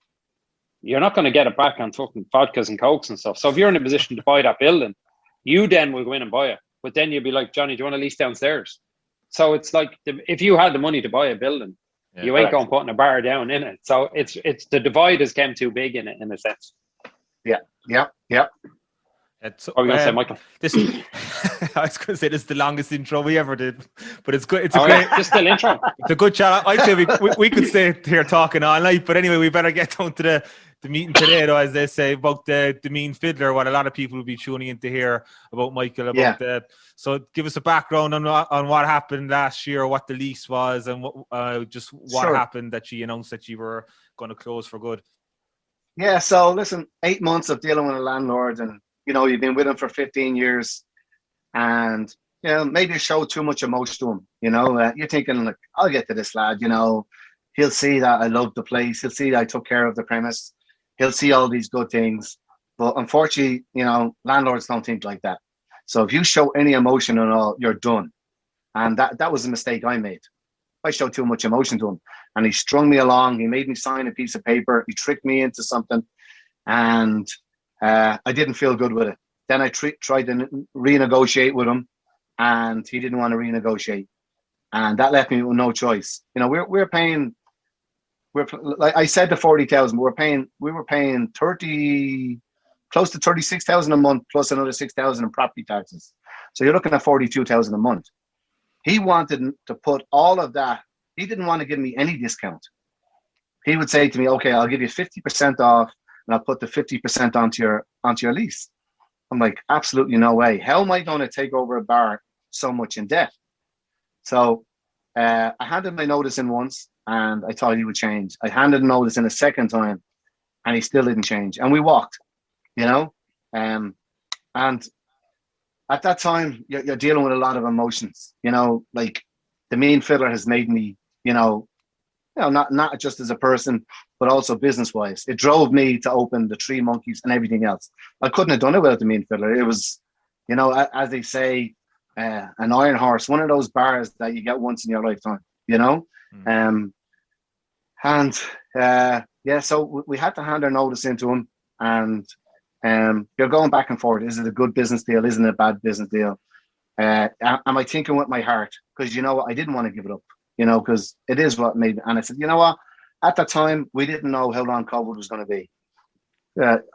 you're not going to get it back on fucking vodkas and cokes and stuff. So if you're in a position to buy that building, you then will go in and buy it. But then you'll be like, Johnny, do you want to lease downstairs? So it's like if you had the money to buy a building, you ain't going putting a bar down in it. So it's the divide has come too big in it, in a sense. Yeah. What are you going to say, Michael? I was going to say this is the longest intro we ever did, but it's good. It's just still intro. It's a good chat. I'd say we could stay here talking all night, but anyway, we better get down to the meeting today, though, as they say, about the Mean Fiddler, what a lot of people will be tuning in to hear about Michael. So give us a background on what happened last year, what the lease was, and what happened that you announced that you were going to close for good. Yeah, so listen, 8 months of dealing with a landlord, and you know, you've been with him for 15 years, and you know, maybe you show too much emotion to him. You know, you're thinking like, I'll get to this lad. You know, he'll see that I love the place. He'll see that I took care of the premise. He'll see all these good things. But unfortunately, landlords don't think like that. So if you show any emotion at all, you're done. And that was a mistake I made. I showed too much emotion to him, and he strung me along. He made me sign a piece of paper. He tricked me into something, and I didn't feel good with it. Then I tried to renegotiate with him, and he didn't want to renegotiate, and that left me with no choice. We're paying. Like I said, the 40,000. We were paying 30, close to 36,000 a month, plus another 6,000 in property taxes. So you're looking at 42,000 a month. He wanted to put all of that. He didn't want to give me any discount. He would say to me, "Okay, I'll give you 50% off, and I'll put the 50% onto your lease." I'm like, absolutely no way. How am I going to take over a bar so much in debt? So I handed my notice in once, and I thought he would change. I handed a notice in a second time, and he still didn't change. And we walked, and at that time, you're dealing with a lot of emotions, like the Mean Fiddler has made me, not just as a person, but also business-wise. It drove me to open the Three Monkeys and everything else. I couldn't have done it without the Mean Fiddler. It was, as they say, an iron horse, one of those bars that you get once in your lifetime, So we had to hand our notice into him, and you're going back and forth. Is it a good business deal? Isn't it a bad business deal? Am I thinking with my heart? Because I didn't want to give it up, because it is what made me. And I said, you know what? At that time, we didn't know how long COVID was going to be.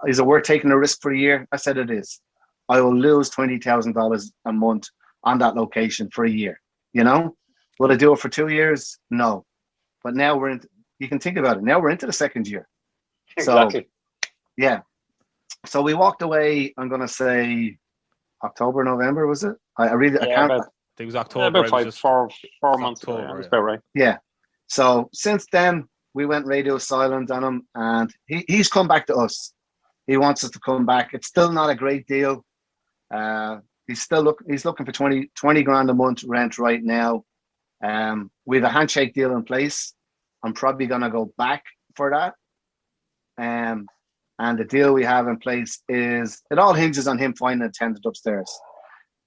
Is it worth taking a risk for a year? I said it is. I will lose $20,000 a month on that location for a year. Will I do it for 2 years? No. But now you can think about it. Now we're into the second year. Exactly. So, yeah. So we walked away, I'm going to say October, November, was it? I can't. I think it was October. About 4 months ago. That's about right. Yeah. So since then, we went radio silent on him, and he's come back to us. He wants us to come back. It's still not a great deal. He's looking for 20 grand a month rent right now. We have a handshake deal in place. I'm probably going to go back for that. And the deal we have in place is, it all hinges on him finding a tenant upstairs.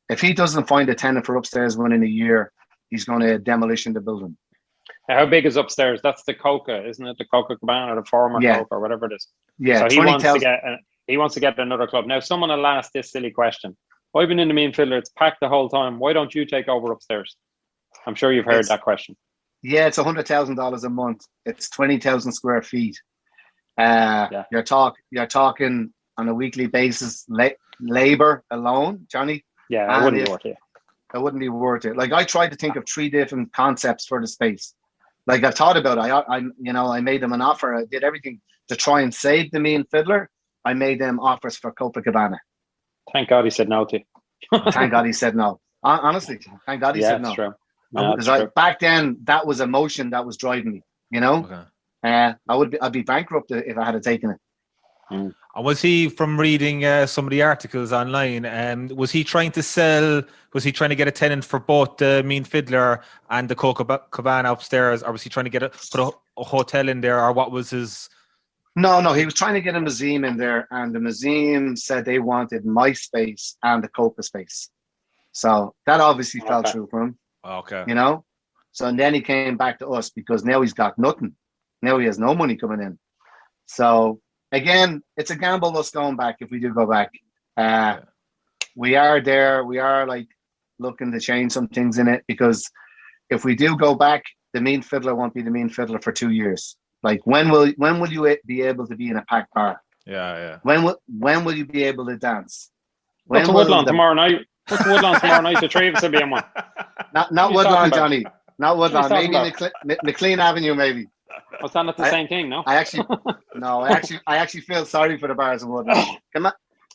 If he doesn't find a tenant for upstairs within a year, he's going to demolition the building. How big is upstairs? That's the Coca, isn't it? The Coca Cabana, or the former Coca, or whatever it is. Yeah. So he wants to get another club. Now, someone will ask this silly question. I've been in the Mean Fiddler. It's packed the whole time. Why don't you take over upstairs? I'm sure you've heard that question. Yeah, it's $100,000 a month. It's 20,000 square feet. You're talking on a weekly basis, labor alone, Johnny. Yeah, it wouldn't be worth it. It wouldn't be worth it. Like, I tried to think of 3 different concepts for the space. Like, I thought about it. I made them an offer. I did everything to try and save the Mean Fiddler. I made them offers for Copacabana. Thank God he said no to you. Thank God he said no. Honestly, thank God he said no. True. Because back then, that was emotion that was driving me. Okay. I'd be bankrupt if I had taken it. And was he, from reading some of the articles online, was he trying to get a tenant for both the Mean Fiddler and the Copacabana upstairs, or was he trying to put a hotel in there, or what was his? No, he was trying to get a museum in there, and the museum said they wanted my space and the Copa space. So that obviously fell through for him. Okay. So and then he came back to us, because now he's got nothing. Now he has no money coming in. So again, it's a gamble us going back if we do go back. We are there. We are looking to change some things in it, because if we do go back, the Mean Fiddler won't be the Mean Fiddler for 2 years. Like, when will you be able to be in a packed bar? Yeah. When will you be able to dance? What's Woodlawn tomorrow night? What's Woodlawn tomorrow night? The three of us will be in one. Not Woodlawn, Johnny. Not Woodlawn. Maybe McLean Avenue, maybe. Was that not the same thing? No. I actually feel sorry for the bars in Woodlawn.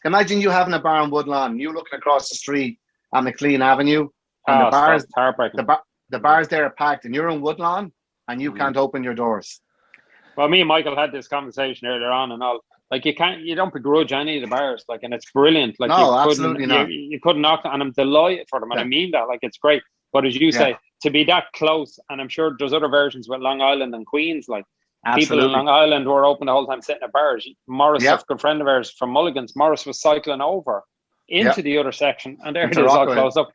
Imagine you having a bar in Woodlawn, you looking across the street at McLean Avenue, and the bars there are packed, and you're in Woodlawn, and you can't open your doors. Well, me and Michael had this conversation earlier on, and all. Like, you don't begrudge any of the bars, and it's brilliant. Like, no, absolutely not. You couldn't knock it, and I'm delighted for them, and I mean that. Like, it's great. But as you say, to be that close, and I'm sure there's other versions with Long Island and Queens, People in Long Island were open the whole time sitting at bars. Morris, a good friend of ours from Mulligan's, Morris was cycling over into the other section, and there it is all closed up.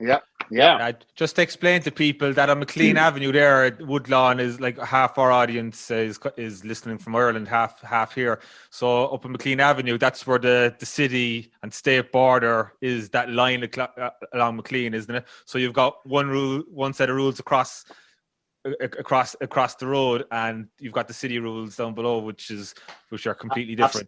Just to explain to people that on McLean Avenue there at Woodlawn is like half our audience is listening from Ireland, half here. So up on McLean Avenue, that's where the city and state border is, that line along McLean, isn't it? So you've got one set of rules across the road, and you've got the city rules down below, which are completely different.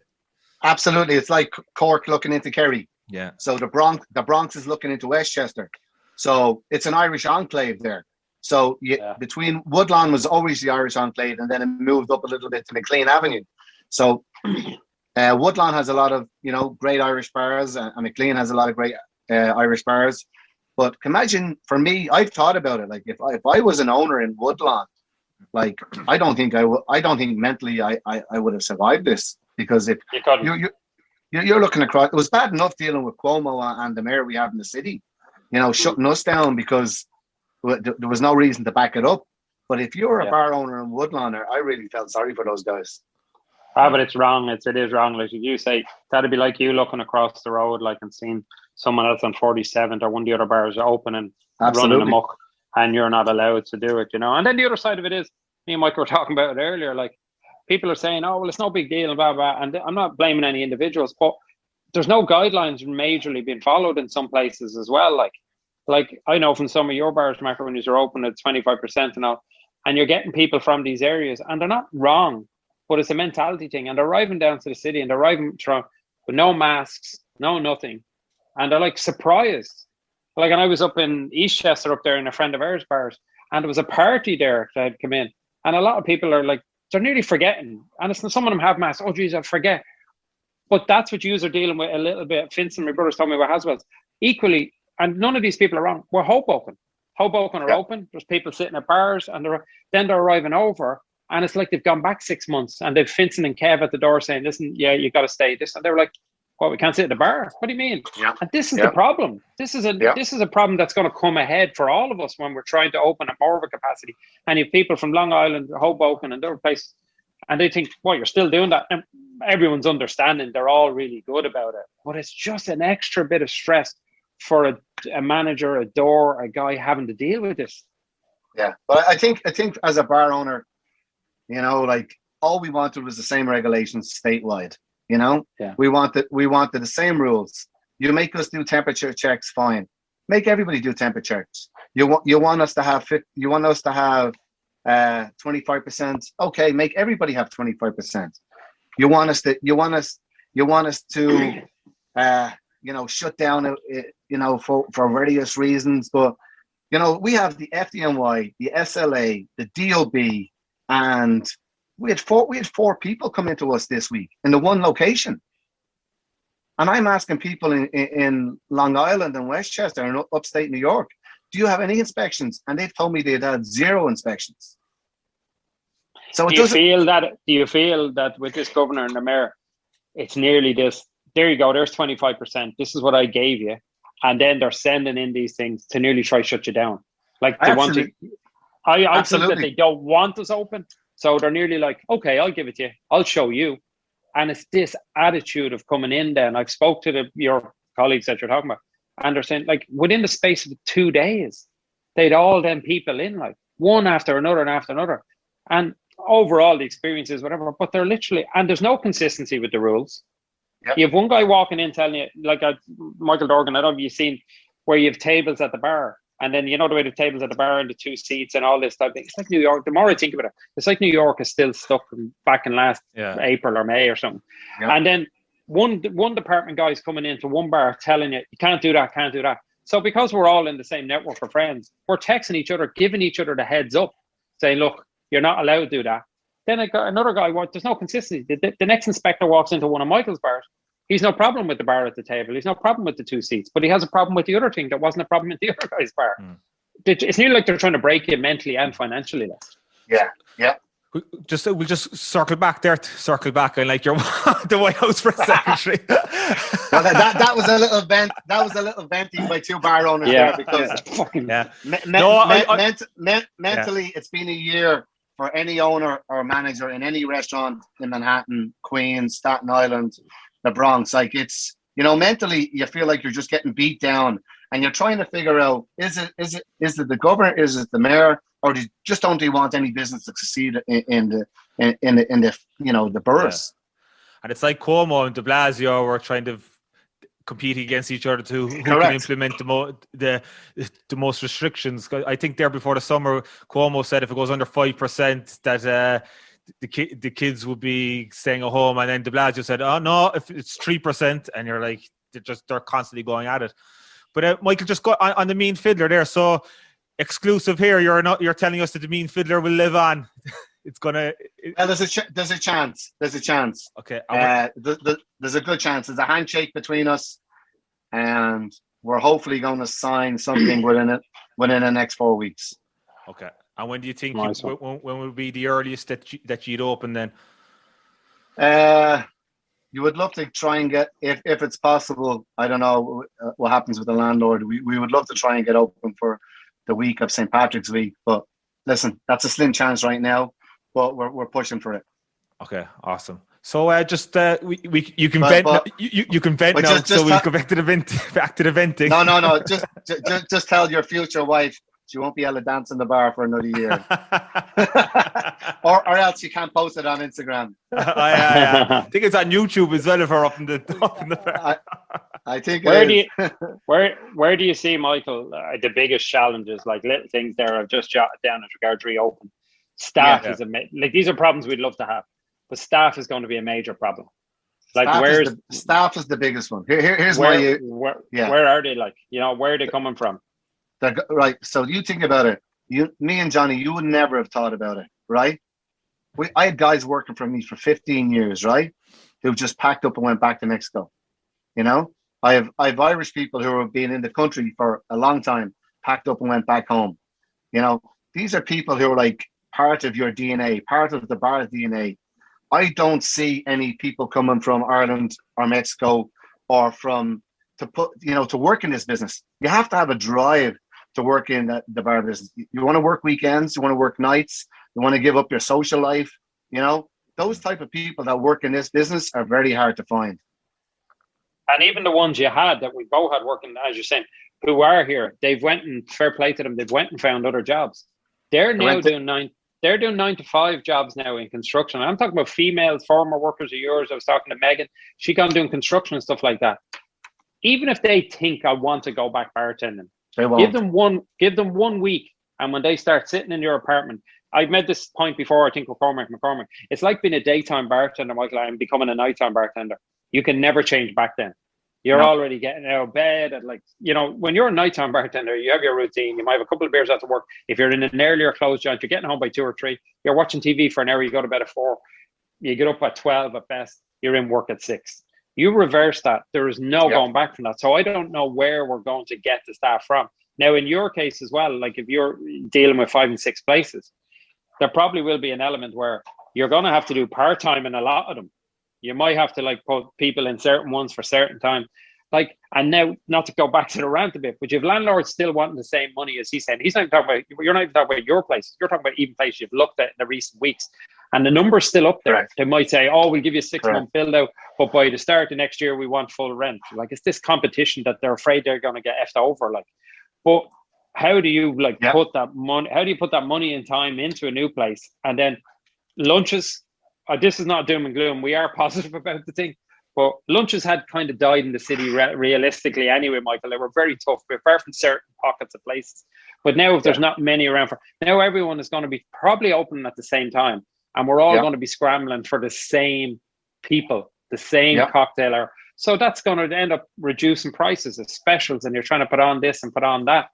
Absolutely, it's like Cork looking into Kerry. Yeah. So the Bronx is looking into Westchester. So it's an Irish enclave there. So between Woodlawn was always the Irish enclave, and then it moved up a little bit to McLean Avenue. So Woodlawn has a lot of great Irish bars, and McLean has a lot of great Irish bars. But imagine, for me, I've thought about it. Like if I was an owner in Woodlawn, like I don't think mentally I would have survived this, because if you're looking across, it was bad enough dealing with Cuomo and the mayor we have in the city, shutting us down because there was no reason to back it up. But if you're a bar owner in Woodlawn, I really felt sorry for those guys. But it's wrong. It is wrong. Like if you say, that'd be like you looking across the road, like, and seeing someone else on 47th or one of the other bars open and running amok, and you're not allowed to do it, And then the other side of it is, me and Michael were talking about it earlier, like people are saying, oh, well, it's no big deal, and blah, blah. And I'm not blaming any individuals, but there's no guidelines majorly being followed in some places as well. Like I know from some of your bars, Macker, when you're open at 25% and all, and you're getting people from these areas, and they're not wrong, but it's a mentality thing. And they're arriving down to the city, and they're arriving with no masks, no nothing. And they're like surprised. Like, and I was up in Eastchester up there in a friend of ours bars, and there was a party there that had come in. And a lot of people are like, they're nearly forgetting. And it's some of them have masks. Oh, geez, I forget. But that's what yous are dealing with a little bit. Vincent, my brother's told me about Haswell's. Equally, and none of these people are wrong. We're Hoboken. Hoboken are open. There's people sitting at bars, and then they're arriving over. And it's like they've gone back 6 months, and they've Vincent and Kev at the door saying, listen, you got to stay. And they're like, well, we can't sit at the bar. What do you mean? Yeah. And this is the problem. This is a problem that's going to come ahead for all of us when we're trying to open up more of a capacity. And you have people from Long Island, Hoboken, and other places, and they think, well, you're still doing that. And everyone's understanding. They're all really good about it. But it's just an extra bit of stress for a manager, a door, a guy having to deal with this. Yeah, but I think as a bar owner, like all we wanted was the same regulations statewide. We wanted the same rules. You make us do temperature checks, fine. Make everybody do temperature checks. You want us to have 25%. Okay, make everybody have 25%. You want us to shut down for various reasons, but we have the FDNY, the SLA, the DOB, and we had four people come into us this week in the one location. And I'm asking people in Long Island and Westchester and upstate New York, do you have any inspections? And they've told me they'd had 0 inspections. So do you feel that with this governor and the mayor, it's nearly this, there you go, there's 25%. This is what I gave you. And then they're sending in these things to nearly try to shut you down. Like they want to. I think that they don't want us open. So they're nearly like, okay, I'll give it to you. I'll show you. And it's this attitude of coming in then. I've spoke to your colleagues that you're talking about. And they're saying, like, within the space of 2 days, they'd all them people in, like, one after another and after another. And overall, the experience is whatever. But they're literally, and there's no consistency with the rules. Yep. You have one guy walking in telling you, like Michael Dorgan, I don't know if you've seen, where you have tables at the bar. And then, the way the tables at the bar and the 2 seats and all this type of thing. It's like New York. The more I think about it, it's like New York is still stuck back in last April or May or something. Yep. And then one department guy is coming into one bar telling you, you can't do that, can't do that. So because we're all in the same network of friends, we're texting each other, giving each other the heads up, saying, look, you're not allowed to do that. Then another guy, there's no consistency. The next inspector walks into one of Michael's bars. He's no problem with the bar at the table. He's no problem with the 2 seats, but he has a problem with the other thing that wasn't a problem with the other guy's bar. It's nearly like they're trying to break you mentally and financially. Yeah. We'll just circle back. I like your the White House press secretary. Well, that was a little vent. That was a little venting by 2 bar owners there because mentally it's been a year for any owner or manager in any restaurant in Manhattan, Queens, Staten Island, the Bronx. Like, it's, you know, mentally you feel like you're just getting beat down, and you're trying to figure out, is it the governor, is it the mayor, or don't they want any business to succeed in the you know, the boroughs? Yeah. And it's like Cuomo and De Blasio were trying to competing against each other to who Correct. can implement the most restrictions. I think there before the summer, Cuomo said if it goes under 5% that the kids would be staying at home, and then De Blasio said, "Oh no, if it's 3%," and you're like, they're constantly going at it. But Michael, just go on the Mean Fiddler there. So exclusive here, you're telling us that the Mean Fiddler will live on. It's gonna. Well, there's a chance. There's a chance. Okay. There's a good chance. There's a handshake between us, and we're hopefully going to sign something within the next 4 weeks. Okay. And when do you think Nice when will be the earliest that you'd open then? You would love to try and get, if it's possible. I don't know what happens with the landlord. We would love to try and get open for the week of St. Patrick's Week, but listen, that's a slim chance right now. But we're pushing for it. Okay, awesome. So you can vent now. So we'll go back to the venting. No. Just tell your future wife she won't be able to dance in the bar for another year, or else you can't post it on Instagram. I think it's on YouTube as well if we're up in the bar. I think. Where do you see, Michael, the biggest challenges, like little things there I've just jotted down as regards reopen? Staff is like, these are problems we'd love to have, but staff is going to be a major problem. Like, staff is the biggest one. Here's where are they? Like, you know, where are they coming from? Right. So you think about it. Me and Johnny, you would never have thought about it, right? I had guys working for me for 15 years, right? Who just packed up and went back to Mexico. You know, I have Irish people who have been in the country for a long time, packed up and went back home. You know, these are people who are like part of your DNA, part of the bar's DNA. I don't see any people coming from Ireland or Mexico or to work in this business. You have to have a drive to work in the bar business. You want to work weekends, you want to work nights, you want to give up your social life. You know, those type of people that work in this business are very hard to find. And even the ones you had that we both had working, as you're saying, who are here, they've went, and fair play to them, they've went and found other jobs. They're now doing 9 to 5 jobs now in construction. I'm talking about female former workers of yours. I was talking to Megan. She gone doing construction and stuff like that. Even if they think I want to go back bartending, give them 1 week, and when they start sitting in your apartment, I've made this point before, I think, with McCormick. It's like being a daytime bartender, Michael, and becoming a nighttime bartender. You can never change back then. You're already getting out of bed, and, like, you know, when you're a nighttime bartender, you have your routine. You might have a couple of beers after work. If you're in an earlier closed joint, you're getting home by 2 or 3. You're watching TV for an hour. You go to bed at 4. You get up at 12 at best. You're in work at 6. You reverse that. There is no going back from that. So I don't know where we're going to get the staff from. Now, in your case as well, like if you're dealing with 5 and 6 places, there probably will be an element where you're going to have to do part-time in a lot of them. You might have to, like, put people in certain ones for certain time. Like, and now, not to go back to the rant a bit, but you have landlords still wanting the same money as he's saying. He's not even talking about, you're not even talking about your places. You're talking about even places you've looked at in the recent weeks. And the number's still up there. Correct. They might say, oh, we'll give you a 6-month build out, but by the start of next year, we want full rent. Like, it's this competition that they're afraid they're going to get effed over. Like, but how do you put that money? How do you put that money and time into a new place? And then lunches. This is not doom and gloom. We are positive about the thing, but lunches had kind of died in the city realistically anyway, Michael. They were very tough, apart from certain pockets of places. But now, if there's not many around now, everyone is going to be probably open at the same time, and we're all going to be scrambling for the same people, the same cocktail hour. So that's going to end up reducing prices of specials, and you're trying to put on this and put on that.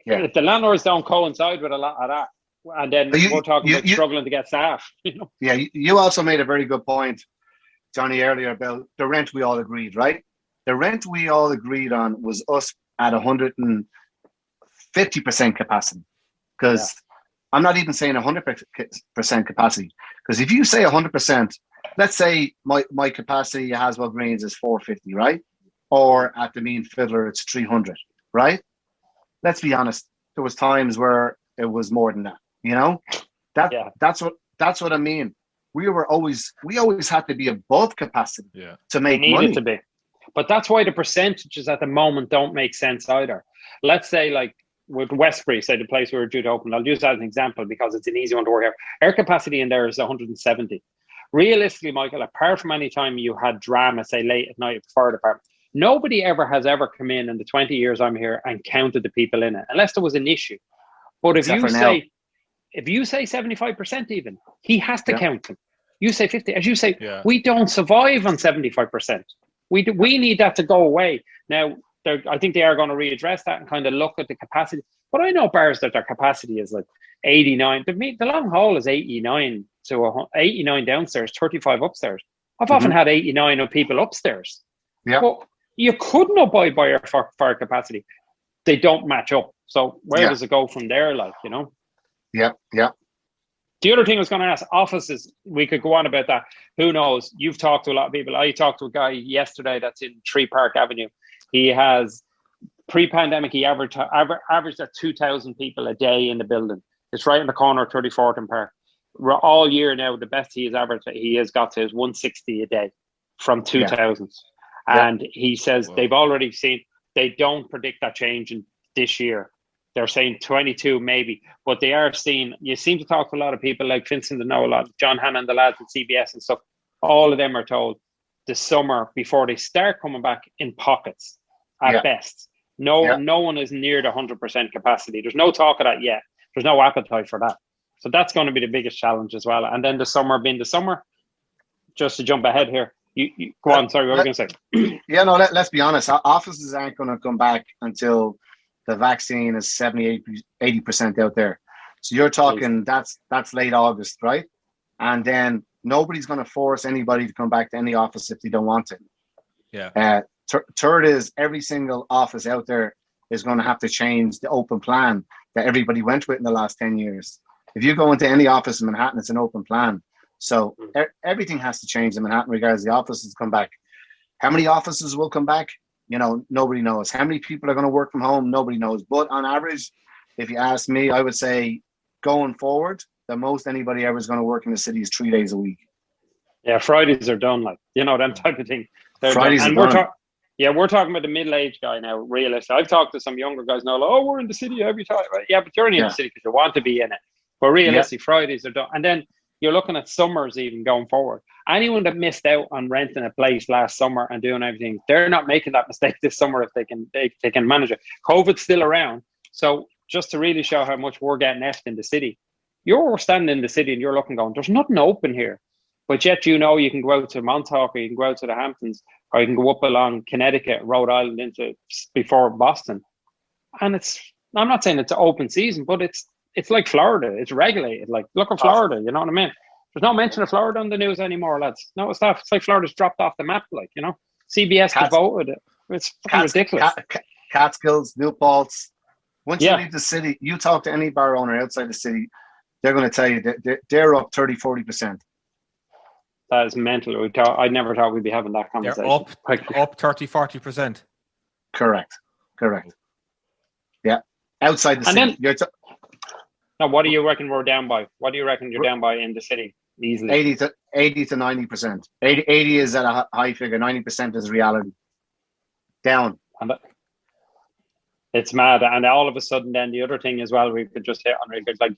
If the landlords don't coincide with a lot of that, and then we're talking about struggling to get staff. You know? Yeah, you also made a very good point, Johnny, earlier about the rent we all agreed, right? The rent we all agreed on was us at 150% capacity. Because I'm not even saying 100% capacity. Because if you say 100%, let's say my capacity at Haswell Greens is 450, right? Or at the Mean Fiddler, it's 300, right? Let's be honest. There was times where it was more than that, you know? That's what I mean. We always had to be above capacity to make money. Needed to be. But that's why the percentages at the moment don't make sense either. Let's say, like with Westbury, say the place we were due to open, I'll use that as an example because it's an easy one to work out. Air capacity in there is 170. Realistically, Michael, apart from any time you had drama, say late at night at the fire department, nobody has ever come in the 20 years I'm here and counted the people in it, unless there was an issue. But if you say 75% even, he has to count them. You say 50, as you say, we don't survive on 75%. We need that to go away. Now, I think they are going to readdress that and kind of look at the capacity. But I know bars that their capacity is like 89. The long haul is 89 to 89 downstairs, 35 upstairs. I've often had 89 of people upstairs. Yeah. But you could not buy our fire capacity. They don't match up. So where does it go from there? Like, you know? Yeah. The other thing I was going to ask, offices, we could go on about that. Who knows? You've talked to a lot of people. I talked to a guy yesterday that's in Tree Park Avenue. He has, pre-pandemic, he averaged at 2,000 people a day in the building. It's right in the corner of 34th and Park. All year now, the best he has got to is 160 a day from 2,000. And he says they've already seen, they don't predict that change in this year. They're saying 22 maybe, but they are seeing, you seem to talk to a lot of people like Vincent and know a lot, John Hannon, the lads at CBS and stuff. All of them are told the summer before they start coming back in pockets at best. No one is near the 100% capacity. There's no talk of that yet. There's no appetite for that. So that's going to be the biggest challenge as well. And then the summer being the summer, just to jump ahead here, you go on. Sorry, what were you going to say? Let's be honest. Offices aren't going to come back until the vaccine is 80% out there. So you're talking that's late August, right? And then nobody's going to force anybody to come back to any office if they don't want to. Yeah. Third is every single office out there is going to have to change the open plan that everybody went with in the last 10 years. If you go into any office in Manhattan, it's an open plan. So everything has to change in Manhattan regards the offices come back. How many offices will come back? You know, nobody knows. How many people are going to work from home? Nobody knows. But on average, if you ask me, I would say going forward, the most anybody ever is going to work in the city is 3 days a week. Yeah, Fridays are done, like, you know, them type of thing. Fridays done. And are done. We're talking about the middle-aged guy now, realistic. I've talked to some younger guys now, like, we're in the city every time. Right? Yeah, but you're only in the city because you want to be in it. But realistically, Fridays are done. And then you're looking at summers even going forward. Anyone that missed out on renting a place last summer and doing everything, they're not making that mistake this summer if they can manage it. COVID's still around. So just to really show how much we're getting effed in the city, you're standing in the city and you're looking going, there's nothing open here. But yet, you know, you can go out to Montauk or you can go out to the Hamptons or you can go up along Connecticut, Rhode Island into before Boston. And I'm not saying it's an open season, but it's like Florida. It's regulated. Like, look at Florida, you know what I mean? There's no mention of Florida on the news anymore, lads. No, it's not. It's like Florida's dropped off the map, like, you know. CBS devoted it. It's ridiculous. Catskills, New Paltz. Once you leave the city, you talk to any bar owner outside the city, they're going to tell you that they're up 30-40%. That is mental. I never thought we'd be having that conversation. They're up 30-40%. Correct. Yeah. Outside the city. Now, what do you reckon we're down by? What do you reckon you're down by in the city easily? 80 to 90%. 80 is at a high figure. 90% is reality. Down. It's mad. And all of a sudden, then the other thing as well, we could just hit on really good. Like,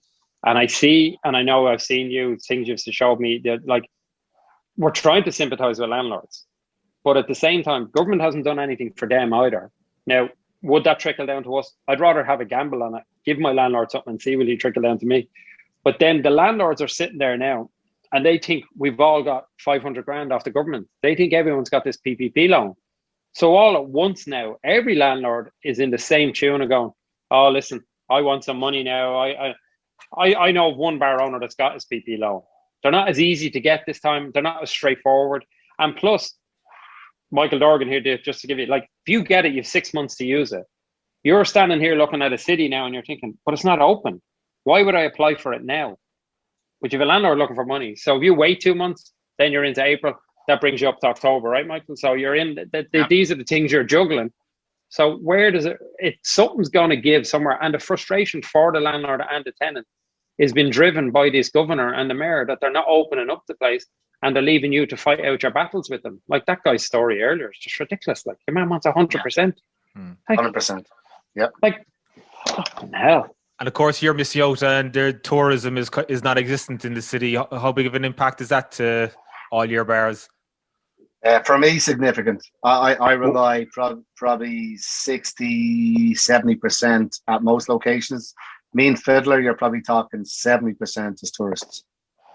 and I see, and I know I've seen you, things you've showed me that, like, we're trying to sympathize with landlords, but at the same time, government hasn't done anything for them either. Now, would that trickle down to us? I'd rather have a gamble on it, give my landlord something and see will he trickle down to me. But then the landlords are sitting there now and they think we've all got 500 grand off the government. They think everyone's got this PPP loan. So all at once now, every landlord is in the same tune of going, oh, listen, I want some money now. I know of one bar owner that's got his PP loan. They're not as easy to get this time. They're not as straightforward. And plus, Michael Dorgan here, just to give you, like, if you get it, you have 6 months to use it. You're standing here looking at a city now and you're thinking, but it's not open. Why would I apply for it now? But you have a landlord looking for money. So if you wait 2 months, then you're into April. That brings you up to October, right, Michael? So you're in, these are the things you're juggling. So where does something's going to give somewhere. And the frustration for the landlord and the tenant is being driven by this governor and the mayor that they're not opening up the place and they're leaving you to fight out your battles with them. Like that guy's story earlier, it's just ridiculous. Like the man wants 100%. 100%. Yeah. Like, fucking hell. And of course, you're missing out, and their tourism is not existent in the city. How big of an impact is that to all your bars? For me, significant. I rely probably 60-70% at most locations. Mean Fiddler, you're probably talking 70% as tourists.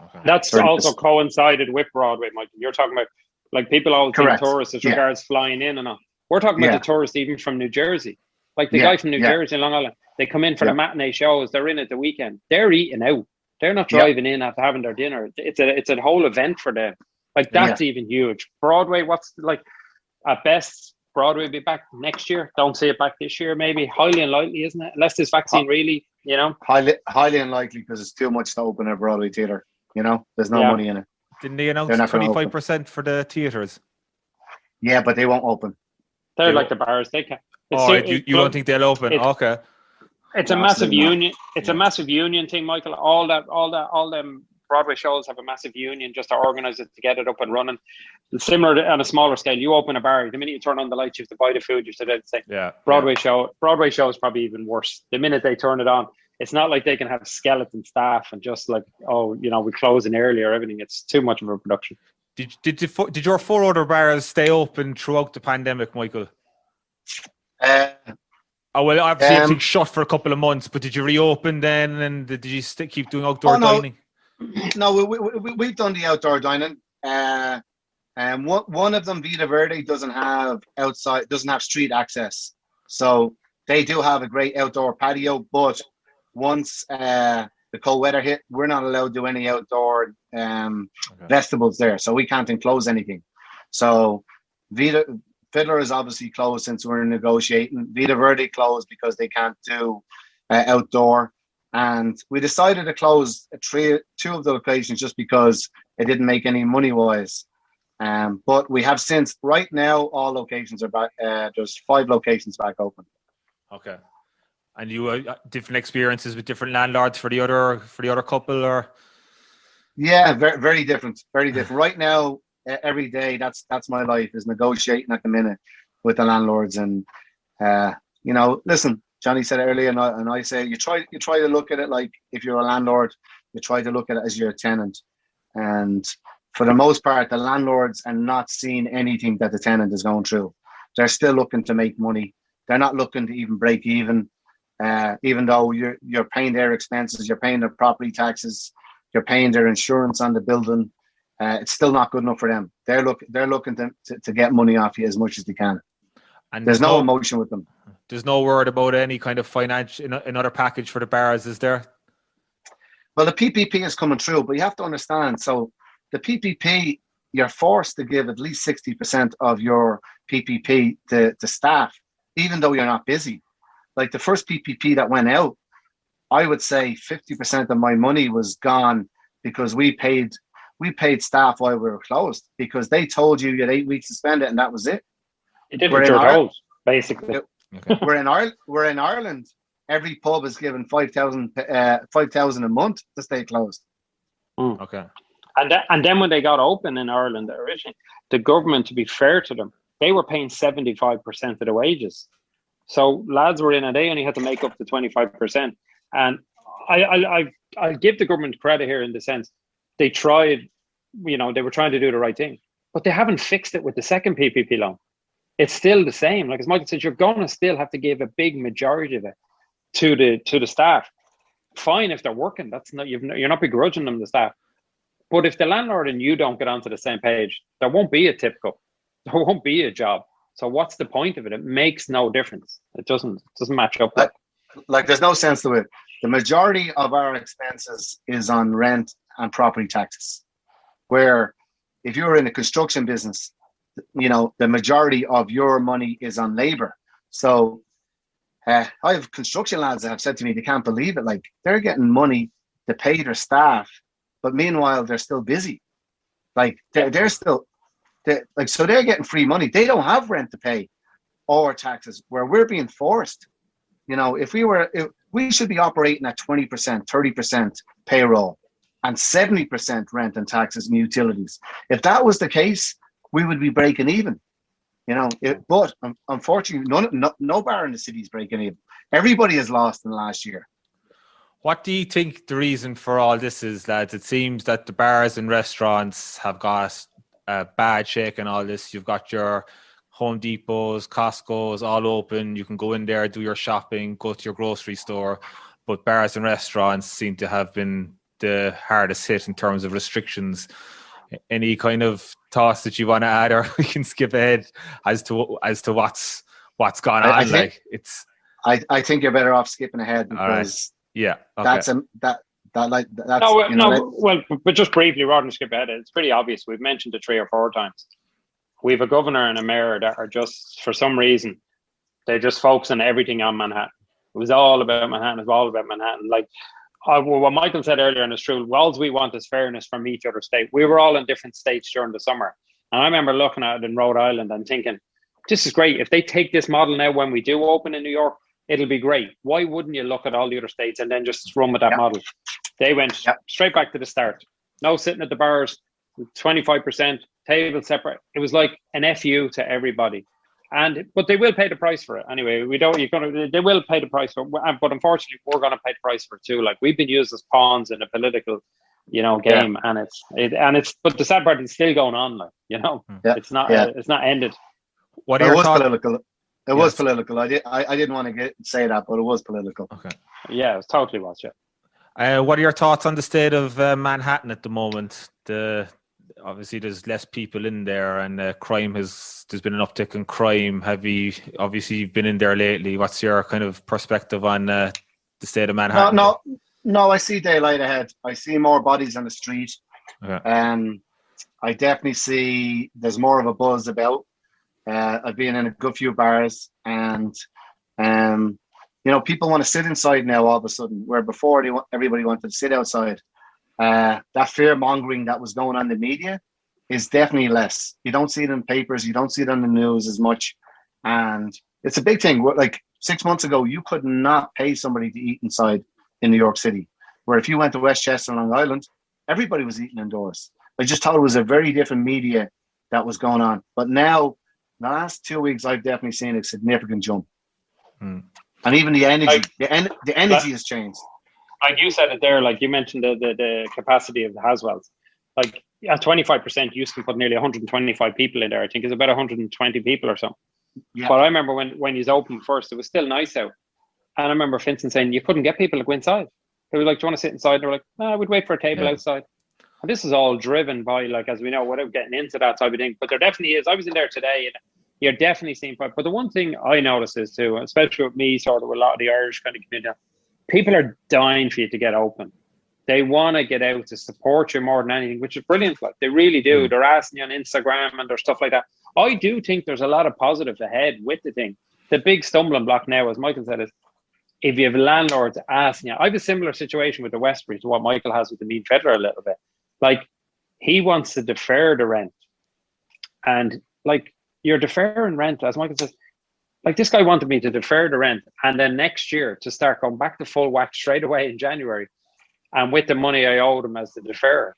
Okay. That's also coincided with Broadway, Michael. You're talking about, like, people always think tourists as regards flying in and all. We're talking about the tourists even from New Jersey. Like the guy from New Jersey in Long Island, they come in for the matinee shows. They're in at the weekend. They're eating out. They're not driving in after having their dinner. It's a whole event for them. Like that's even huge. Broadway, what's like at best? Broadway will be back next year. Don't see it back this year. Maybe highly unlikely, isn't it? Unless this vaccine really, highly unlikely because it's too much to open a Broadway theater. There's no money in it. Didn't they announce 25% for the theaters? Yeah, but they won't open. They're like the bars. They can't. You don't think they'll open? Okay. It's a massive union. It's a massive union thing, Michael. All them Broadway shows have a massive union just to organise it to get it up and running. Similar to, on a smaller scale, you open a bar. The minute you turn on the lights, you have to buy the food. You have to say, Broadway show is probably even worse. The minute they turn it on, it's not like they can have skeleton staff and just like, we're closing early or everything. It's too much of a production. Did your 4 other bars stay open throughout the pandemic, Michael? Obviously everything shut for a couple of months, but did you reopen then, and did you keep doing outdoor dining? No, we've done the outdoor dining. And one of them, Vita Verde, doesn't have street access, so they do have a great outdoor patio. But once the cold weather hit, we're not allowed to do any outdoor vegetables there, so we can't enclose anything. So Vita Fiddler is obviously closed since we're negotiating. Vita Verde closed because they can't do outdoor. And we decided to close 2 of the locations just because it didn't make any money-wise. But we have since, right now, all locations are back. There's 5 locations back open. Okay. And you different experiences with different landlords for the other couple, or? Yeah, very, very different. Very different. Right now, every day, that's my life, is negotiating at the minute with the landlords. And listen, Johnny said earlier, and I say, you try to look at it like, if you're a landlord, you try to look at it as you're a tenant. And for the most part, the landlords are not seeing anything that the tenant is going through. They're still looking to make money. They're not looking to even break even though you're paying their expenses, you're paying their property taxes, you're paying their insurance on the building. It's still not good enough for them. They're looking to get money off you as much as they can. And there's no emotion with them. There's no word about any kind of another package for the bars, is there? Well, the PPP is coming through, but you have to understand. So the PPP, you're forced to give at least 60% of your PPP to staff, even though you're not busy. Like the first PPP that went out, I would say 50% of my money was gone because we paid staff while we were closed, because they told you had 8 weeks to spend it, and that was it. It did what you're told, basically. Okay. We're in Ireland. Every pub is given $5,000 a month to stay closed. Okay. And then when they got open in Ireland originally, the government, to be fair to them, they were paying 75% of the wages. So lads were in and they only had to make up the 25%. And I'll give the government credit here in the sense they tried, they were trying to do the right thing, but they haven't fixed it with the second PPP loan. It's still the same. Like as Michael said, you're going to still have to give a big majority of it to the staff. Fine if they're working. That's not, you're not begrudging them, the staff. But if the landlord and you don't get onto the same page, there won't be a tip cup. There won't be a job. So what's the point of it? It makes no difference. It doesn't match up. Like there's no sense to it. The majority of our expenses is on rent and property taxes. Where if you're in a construction business, the majority of your money is on labor. So I have construction lads that have said to me, they can't believe it. Like they're getting money to pay their staff, but meanwhile they're still busy. Like they're still so they're getting free money. They don't have rent to pay or taxes, where we're being forced. If We should be operating at 20%, 30% payroll and 70% rent and taxes and utilities. If that was the case, we would be breaking even. But unfortunately, no bar in the city is breaking even. Everybody has lost in the last year. What do you think the reason for all this is, lads? It seems that the bars and restaurants have got a bad shake and all this. You've got your Home Depots, Costco's all open. You can go in there, do your shopping, go to your grocery store. But bars and restaurants seem to have been the hardest hit in terms of restrictions. Any kind of thoughts that you want to add, or we can skip ahead as to what's gone on? I think you're better off skipping ahead because but just briefly, rather than skip ahead, it's pretty obvious. We've mentioned it 3 or 4 times. We have a governor and a mayor that are just, for some reason, they just focus on everything on Manhattan. It was all about Manhattan. It was all about Manhattan. Like what Michael said earlier, and it's true, all we want is fairness from each other state. We were all in different states during the summer. And I remember looking at it in Rhode Island and thinking, this is great. If they take this model now when we do open in New York, it'll be great. Why wouldn't you look at all the other states and then just run with that model? They went straight back to the start. No sitting at the bars, 25%, table separate. It was like an FU to everybody. But they will pay the price for it anyway. They will pay the price for it, but unfortunately we're going to pay the price for it too. Like, we've been used as pawns in a political, game, and but the sad part is still going on. Like, it's not ended. What are your thoughts? Political. It was political. I didn't want to say that, but it was political. Okay. Yeah, it totally was. Yeah. What are your thoughts on the state of Manhattan at the moment? Obviously there's less people in there, and there's been an uptick in crime. You've been in there lately. What's your kind of perspective on the state of Manhattan? No, I see daylight ahead. I see more bodies on the street. Okay. I definitely see there's more of a buzz about. I've been in a good few bars, and people want to sit inside now all of a sudden, where before everybody wanted to sit outside. That fear mongering that was going on in the media is definitely less. You don't see it in papers, you don't see it on the news as much, and it's a big thing. Like 6 months ago, you could not pay somebody to eat inside in New York City, where if you went to Westchester, Long Island, everybody was eating indoors. I just thought it was a very different media that was going on. But now, the last 2 weeks, I've definitely seen a significant jump, and even the energy, the energy has changed. Like you said it there, like you mentioned the capacity of the Haswells. Like at 25%, you can put nearly 125 people in there. I think it's about 120 people or so. Yeah. But I remember when he's opened first, it was still nice out. And I remember Vincent saying you couldn't get people to go inside. They were like, do you want to sit inside? They were like, no, we'd wait for a table outside. And this is all driven by, like, as we know, without getting into that type of thing. But there definitely is. I was in there today, and you're definitely seeing. But the one thing I notice is too, especially with me, sort of with a lot of the Irish kind of community, people are dying for you to get open. They want to get out to support you more than anything, which is brilliant. Like, they really do. They're asking you on Instagram and there's stuff like that. I do think there's a lot of positive ahead with the thing. The big stumbling block now, as Michael said, is if you have landlords asking you. I have a similar situation with the Westbury to what Michael has with the Mean Fiddler a little bit. Like, he wants to defer the rent. And, like, you're deferring rent, as Michael says, like, this guy wanted me to defer the rent and then next year to start going back to full whack straight away in January, and with the money I owed him as the deferrer.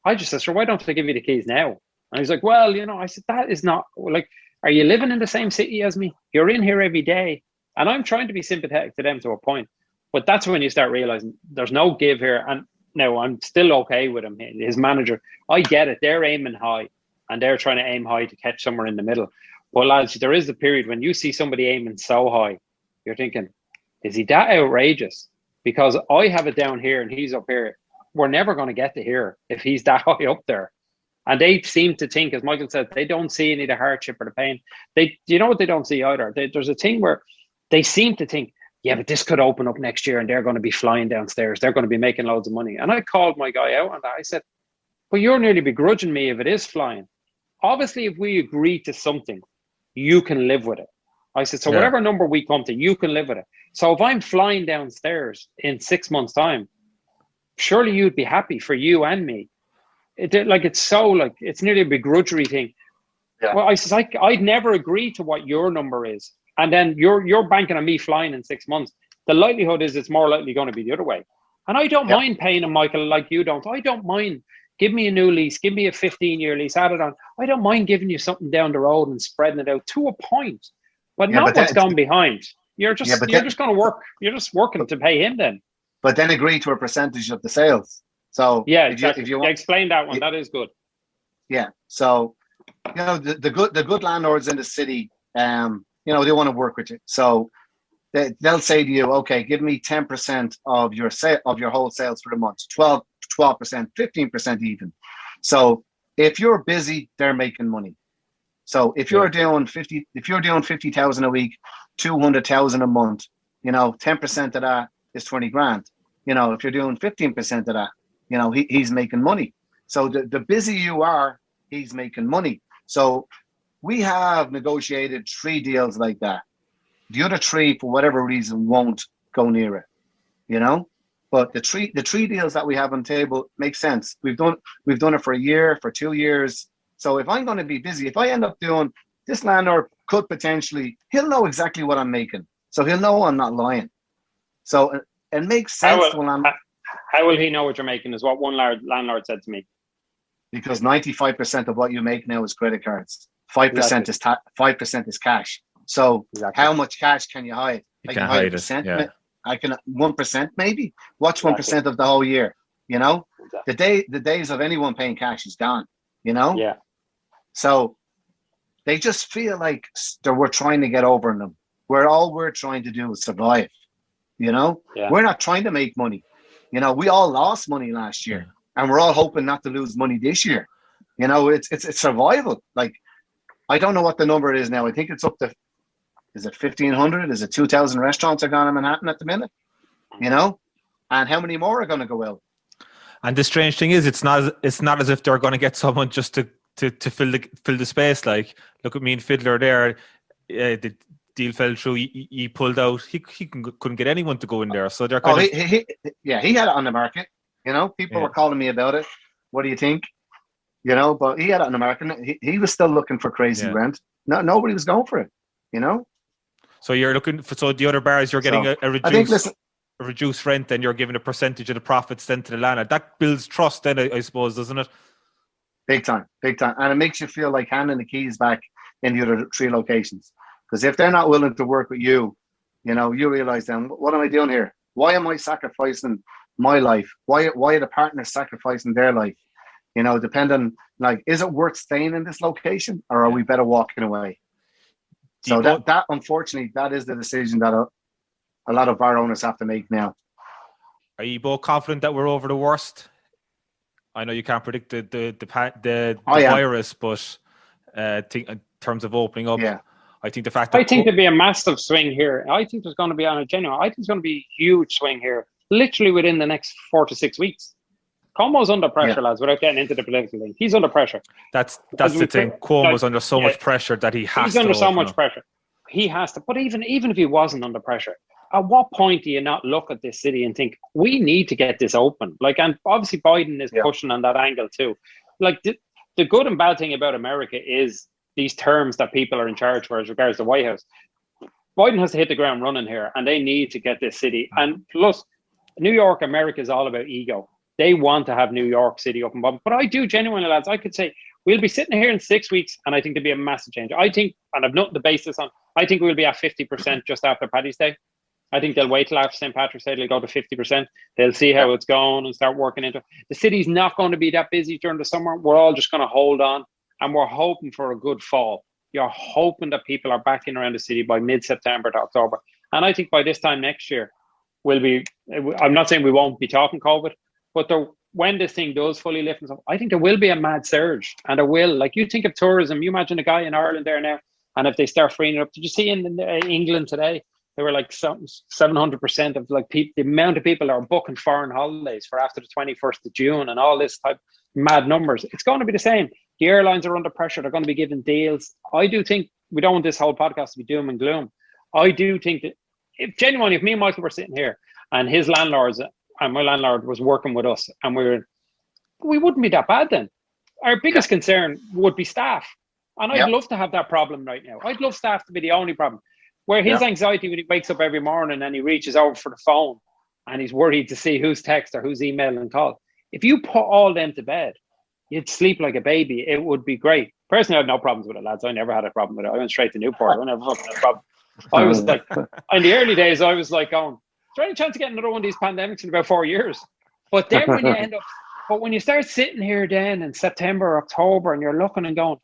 I just said, sure, why don't I give you the keys now? And he's like, well, I said, that is not, like, are you living in the same city as me? You're in here every day. And I'm trying to be sympathetic to them to a point. But that's when you start realizing there's no give here. And now I'm still okay with him, his manager. I get it. They're aiming high and they're trying to aim high to catch somewhere in the middle. But lads, there is a period when you see somebody aiming so high, you're thinking, is he that outrageous? Because I have it down here and he's up here. We're never going to get to here if he's that high up there. And they seem to think, as Michael said, they don't see any of the hardship or the pain. You know what they don't see either? There's a thing where they seem to think, yeah, but this could open up next year and they're going to be flying downstairs. They're going to be making loads of money. And I called my guy out on that. I said, well, you're nearly begrudging me if it is flying. Obviously, if we agree to something, you can live with it. I said, so whatever number we come to, you can live with it. So if I'm flying downstairs in 6 months' time, surely you'd be happy for you and me. It's nearly a begrudgery thing. Yeah. Well, I said, I'd never agree to what your number is. And then you're banking on me flying in 6 months. the likelihood is it's more likely going to be the other way. And I don't mind paying him, Michael, like you don't. I don't mind. Give me a new lease. Give me a 15-year lease. Add it on. I don't mind giving you something down the road and spreading it out to a point, but not what's gone behind. You're just going to work. You're just working to pay him then. But then agree to a percentage of the sales. So exactly. if you want, explain that one. That is good. Yeah. So the good landlords in the city, they want to work with you. So they'll say to you, okay, give me 10% of your whole sales for the month, 12%, 15% even. So if you're busy, they're making money. So if you're doing 50,000 a week, 200,000 a month, 10% of that is 20 grand. If you're doing 15% of that, he's making money. So the busier you are, he's making money. So we have negotiated 3 deals like that. The other 3, for whatever reason, won't go near it, But the three deals that we have on the table make sense. We've done it for a year, for 2 years. So if I'm going to be busy, if I end up doing this, landlord could potentially, he'll know exactly what I'm making. So he'll know I'm not lying. So it makes sense. How will he know what you're making is what one landlord said to me. Because 95% of what you make now is credit cards. 5% is 5% is cash. So how much cash can you hide? You can hide it. Yeah. I can 1% maybe. What's 1% of the whole year? The days of anyone paying cash is gone. Yeah. So they just feel like we're trying to get over on them. All we're trying to do is survive. We're not trying to make money. We all lost money last year, and we're all hoping not to lose money this year. It's survival. Like, I don't know what the number is now. I think it's up to, is it 1,500? Is it 2,000 restaurants are gone in Manhattan at the minute? And how many more are going to go out? And the strange thing is, it's not as if they're going to get someone just to fill the space. Like, look at Mean Fiddler there. The deal fell through. He pulled out. He couldn't get anyone to go in there. So they're kind of. He had it on the market. People were calling me about it. What do you think? But he had it on the market. He was still looking for crazy rent. No, nobody was going for it. So you're looking for. So the other bars, you're getting a reduced rent, and you're giving a percentage of the profits then to the landlord. That builds trust, then I suppose, doesn't it? Big time, and it makes you feel like handing the keys back in the other 3 locations. Because if they're not willing to work with you, you realize then, what am I doing here? Why am I sacrificing my life? Why are the partners sacrificing their life? Depending, like, is it worth staying in this location, or are we better walking away? So that unfortunately, that is the decision that a lot of bar owners have to make now. Are you both confident that we're over the worst? I know you can't predict the virus, but in terms of opening up, I think the fact that there'd be a massive swing here. I think there's going to be I think there's going to be a huge swing here, literally within the next 4 to 6 weeks. Cuomo's under pressure, lads, without getting into the political thing. He's under pressure. That's the thing. Cuomo's under so much pressure that he has to. He's under so much pressure. He has to. But even if he wasn't under pressure, at what point do you not look at this city and think, we need to get this open? Like, and obviously Biden is pushing on that angle too. Like, the good and bad thing about America is these terms that people are in charge for as regards the White House. Biden has to hit the ground running here, and they need to get this city. And plus, New York, America is all about ego. They want to have New York City open. But I do genuinely, lads, I could say we'll be sitting here in 6 weeks, and I think there'll be a massive change. I think, and I've nothing to base this on, I think we'll be at 50% just after Paddy's Day. I think they'll wait till after St. Patrick's Day. They'll go to 50%. They'll see how it's going and start working into it. The city's not going to be that busy during the summer. We're all just going to hold on, and we're hoping for a good fall. You're hoping that people are back in around the city by mid-September to October. And I think by this time next year, I'm not saying we won't be talking COVID, but when this thing does fully lift and stuff, I think there will be a mad surge. And there will. Like, you think of tourism, you imagine a guy in Ireland there now, and if they start freeing it up, did you see in England today, they were like 700% of like the amount of people that are booking foreign holidays for after the 21st of June and all this type mad numbers. It's going to be the same. The airlines are under pressure. They're going to be giving deals. I do think, we don't want this whole podcast to be doom and gloom. I do think that if me and Michael were sitting here and his landlords and my landlord was working with us, and we wouldn't be that bad then. Our biggest concern would be staff. And I'd love to have that problem right now. I'd love staff to be the only problem. Where his anxiety when he wakes up every morning and he reaches over for the phone and he's worried to see who's text or who's email and call. If you put all them to bed, you'd sleep like a baby. It would be great. Personally, I had no problems with it, lads. I never had a problem with it. I went straight to Newport. I never had a problem. I was like, in the early days, I was like going, is there any chance of getting another one of these pandemics in about 4 years? But then when you end up, but when you start sitting here then in September, October, and you're looking and going,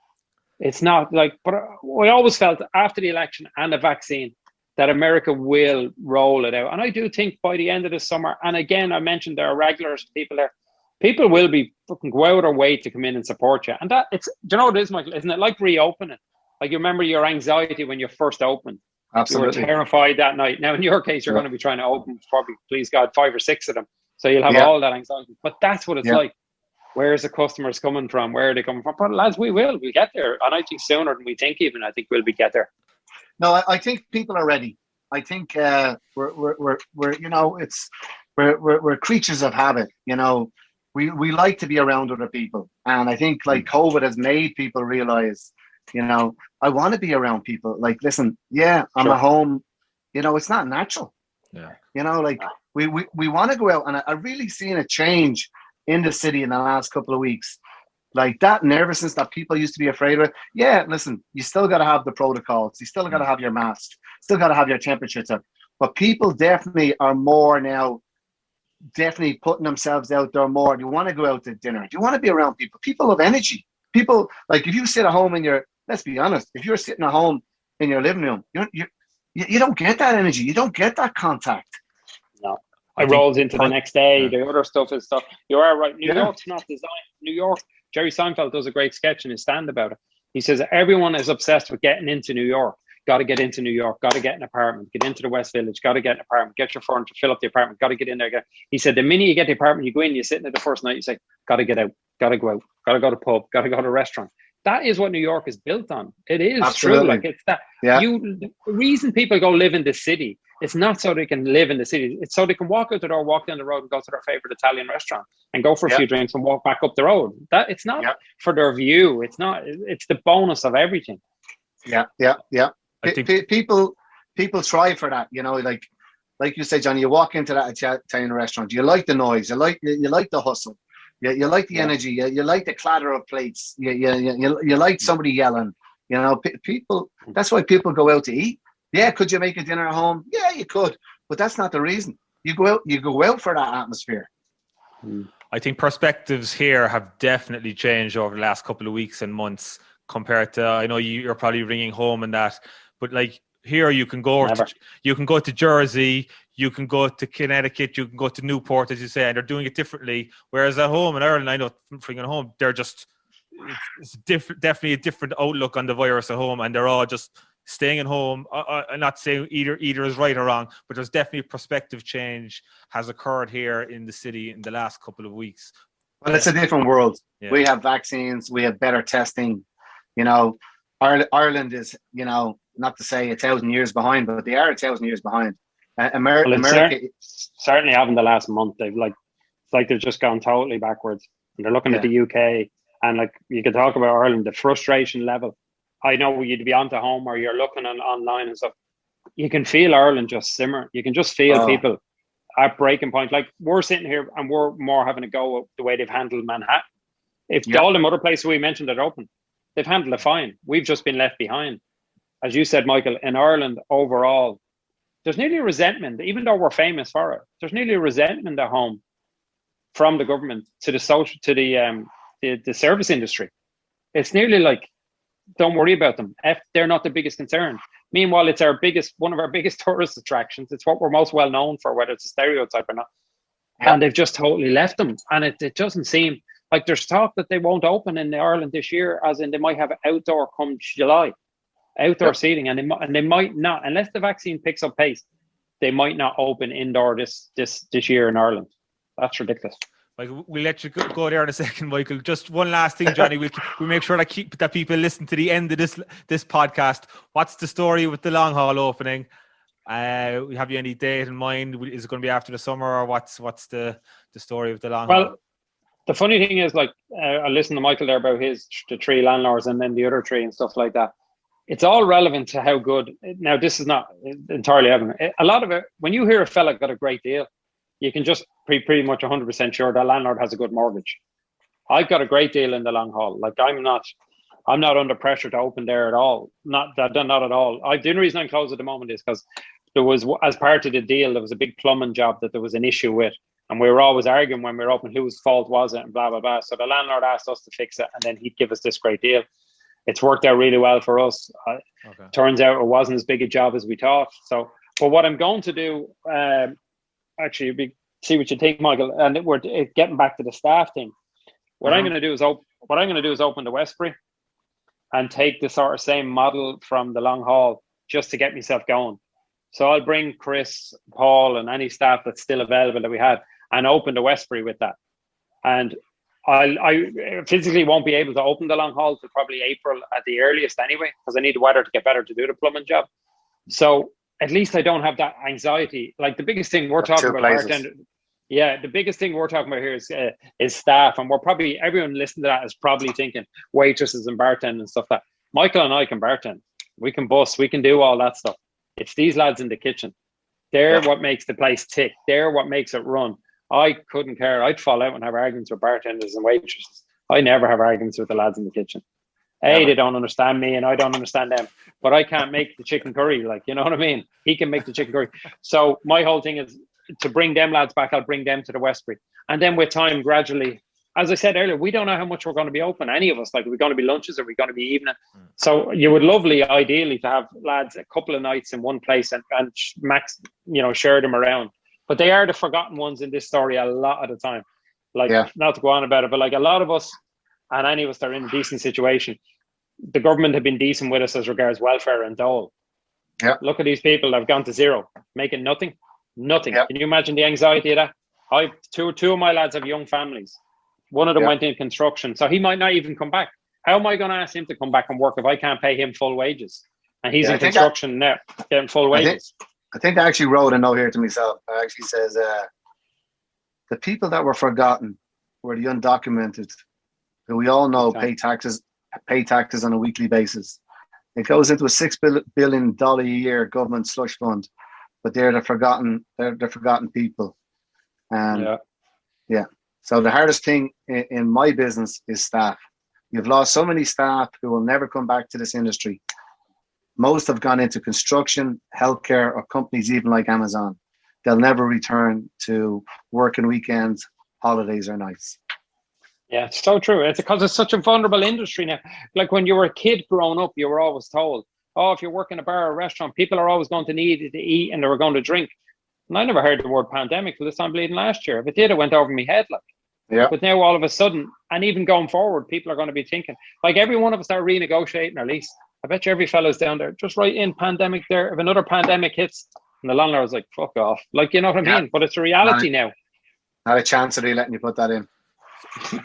it's not like, but I always felt after the election and the vaccine that America will roll it out. And I do think by the end of the summer, and again, I mentioned there are regulars, people there, people will be fucking go out of their way to come in and support you. And that it's, do you know what it is, Michael? Isn't it like reopening? Like you remember your anxiety when you first opened. Absolutely. You were terrified that night. Now, in your case, you're going to be trying to open probably, please God, 5 or 6 of them. So you'll have all that anxiety. But that's what it's like. Where's the customers coming from? Where are they coming from? But lads, we'll get there. And I think sooner than we think even. I think we'll get there. No, I think people are ready. I think we're you know, we're creatures of habit. You know, we like to be around other people. And I think like COVID has made people realize, you know, I want to be around people. Like, listen, I'm at home. You know, it's not natural. Yeah. You know, like we want to go out, and I really seen a change in the city in the last couple of weeks. Like that nervousness that people used to be afraid of. Yeah, listen, you still got to have the protocols. You still got to have your mask. Still got to have your temperature check. But people definitely are more now, definitely putting themselves out there more. Do you want to go out to dinner? Do you want to be around people? People have energy. People, like if you sit at home in your, let's be honest, if you're sitting at home in your living room, you don't get that energy. You don't get that contact. No. It rolls into the next day. The other stuff is stuff. You are right. New York's not designed. New York, Jerry Seinfeld does a great sketch in his stand about it. He says everyone is obsessed with getting into New York. Got to get into New York. Got to get an apartment. Get into the West Village. Got to get an apartment. Get your furniture. Fill up the apartment. Got to get in there. He said the minute you get the apartment, you go in. You sit in it the first night. You say, got to get out. Got to go out. Got to go to pub. Got to go to a restaurant. That is what New York is built on. It is true. Like it's that. The reason people go live in the city, it's not so they can live in the city. It's so they can walk out the door, walk down the road, and go to their favorite Italian restaurant and go for a few drinks and walk back up the road. That it's not for their view. It's not. It's the bonus of everything. Yeah. People strive for that. You know, like you said, Johnny. You walk into that Italian restaurant. You like the noise. You like the hustle. You like the energy. You like the clatter of plates. You like somebody yelling. You know, people. That's why people go out to eat. Yeah, could you make a dinner at home? Yeah, you could, but that's not the reason. You go out for that atmosphere. I think perspectives here have definitely changed over the last couple of weeks and months compared to, I know you're probably ringing home and that, but like here you can go to Jersey, you can go to Connecticut, you can go to Newport, as you say, and they're doing it differently. Whereas at home in Ireland, I know from at home, they're just, it's definitely a different outlook on the virus at home, and they're all just staying at home. I'm not saying either is right or wrong, but there's definitely a perspective change has occurred here in the city in the last couple of weeks. Well, it's a different world. Yeah. We have vaccines, we have better testing. You know, Ireland is, you know, not to say 1,000 years behind, but they are 1,000 years behind. America certainly haven't the last month. It's like they've just gone totally backwards. And they're looking at the UK, and like you could talk about Ireland, the frustration level. I know you'd be onto home or you're looking online and stuff. You can feel Ireland just simmer. You can just feel people at breaking point. Like we're sitting here and we're more having a go at the way they've handled Manhattan. If all the other places we mentioned are open, they've handled it fine. We've just been left behind. As you said, Michael, in Ireland overall, there's nearly a resentment, even though we're famous for it. There's nearly a resentment at home from the government to the service industry. It's nearly like, don't worry about them. They're not the biggest concern. Meanwhile, it's one of our biggest tourist attractions. It's what we're most well known for, whether it's a stereotype or not. And they've just totally left them. And it doesn't seem like there's talk that they won't open in Ireland this year, as in they might have outdoor come July, outdoor seating, and they might not, unless the vaccine picks up pace, they might not open indoor this year in Ireland. That's ridiculous. Like, we'll let you go there in a second, Michael. Just one last thing, Johnny. We'll make sure that people listen to the end of this podcast. What's the story with the long haul opening? Have you any date in mind? Is it going to be after the summer, or what's the story with the long haul? Well, the funny thing is, like, I listened to Michael there about the 3 landlords and then the other 3 and stuff like that. it's all relevant to how good. Now, this is not entirely evident. A lot of it, when you hear a fella got a great deal, you can just be pretty much 100% sure that landlord has a good mortgage. I've got a great deal in the long haul. Like I'm not under pressure to open there at all. Not at all. The only reason I'm closed at the moment is because there was, as part of the deal, there was a big plumbing job that there was an issue with. And we were always arguing when we were open whose fault was it and blah, blah, blah. So the landlord asked us to fix it and then he'd give us this great deal. It's worked out really well for us. Turns out it wasn't as big a job as we thought. So, but what I'm going to do, see what you think, Michael, and we're getting back to the staff thing. What I'm going to do is open the Westbury and take the sort of same model from the long haul just to get myself going. So I'll bring Chris, Paul, and any staff that's still available that we had and open the Westbury with that. And I physically won't be able to open the long haul till probably April at the earliest anyway, because I need the weather to get better to do the plumbing job. So at least I don't have that anxiety. Like the biggest thing we're talking about, bartender. Yeah, the biggest thing we're talking about here is staff, and we're probably, everyone listening to that is probably thinking waitresses and bartending and stuff like that. Michael and I can bartend. We can bus. We can do all that stuff. It's these lads in the kitchen. They're what makes the place tick. They're what makes it run. I couldn't care. I'd fall out and have arguments with bartenders and waitresses. I never have arguments with the lads in the kitchen. They don't understand me and I don't understand them. But I can't make the chicken curry. Like, you know what I mean? He can make the chicken curry. So my whole thing is to bring them lads back. I'll bring them to the Westbury. And then with time, gradually, as I said earlier, we don't know how much we're going to be open, any of us. Like, are we going to be lunches? Are we going to be evening? So you would ideally, to have lads a couple of nights in one place and max, share them around. But they are the forgotten ones in this story a lot of the time. Like, not to go on about it, but like a lot of us and any of us that are in a decent situation, the government have been decent with us as regards welfare and dole. Yeah. Look at these people that have gone to zero, making nothing. Yeah. Can you imagine the anxiety of that? Two of my lads have young families. One of them went in construction, so he might not even come back. How am I going to ask him to come back and work if I can't pay him full wages? And he's in construction now, getting full wages. I think I actually wrote a note here to myself. It actually says, the people that were forgotten were the undocumented, who we all know pay taxes on a weekly basis. It goes into a $6 billion a year government slush fund, but they're the forgotten people. And so the hardest thing in my business is staff. You've lost so many staff who will never come back to this industry. Most have gone into construction, healthcare, or companies even like Amazon. They'll never return to working weekends, holidays, or nights. Yeah, it's so true. It's because it's such a vulnerable industry now. Like when you were a kid growing up, you were always told, if you work in a bar or restaurant, people are always going to need to eat and they were going to drink. And I never heard the word pandemic till this time bleeding last year. If it did, it went over my head. But now all of a sudden, and even going forward, people are going to be thinking, like every one of us are renegotiating our lease. I bet you every fellow's down there, just write in pandemic there. If another pandemic hits, and the landlord's like, fuck off. Like, you know what I mean? But it's a reality now. Not a chance of letting you put that in.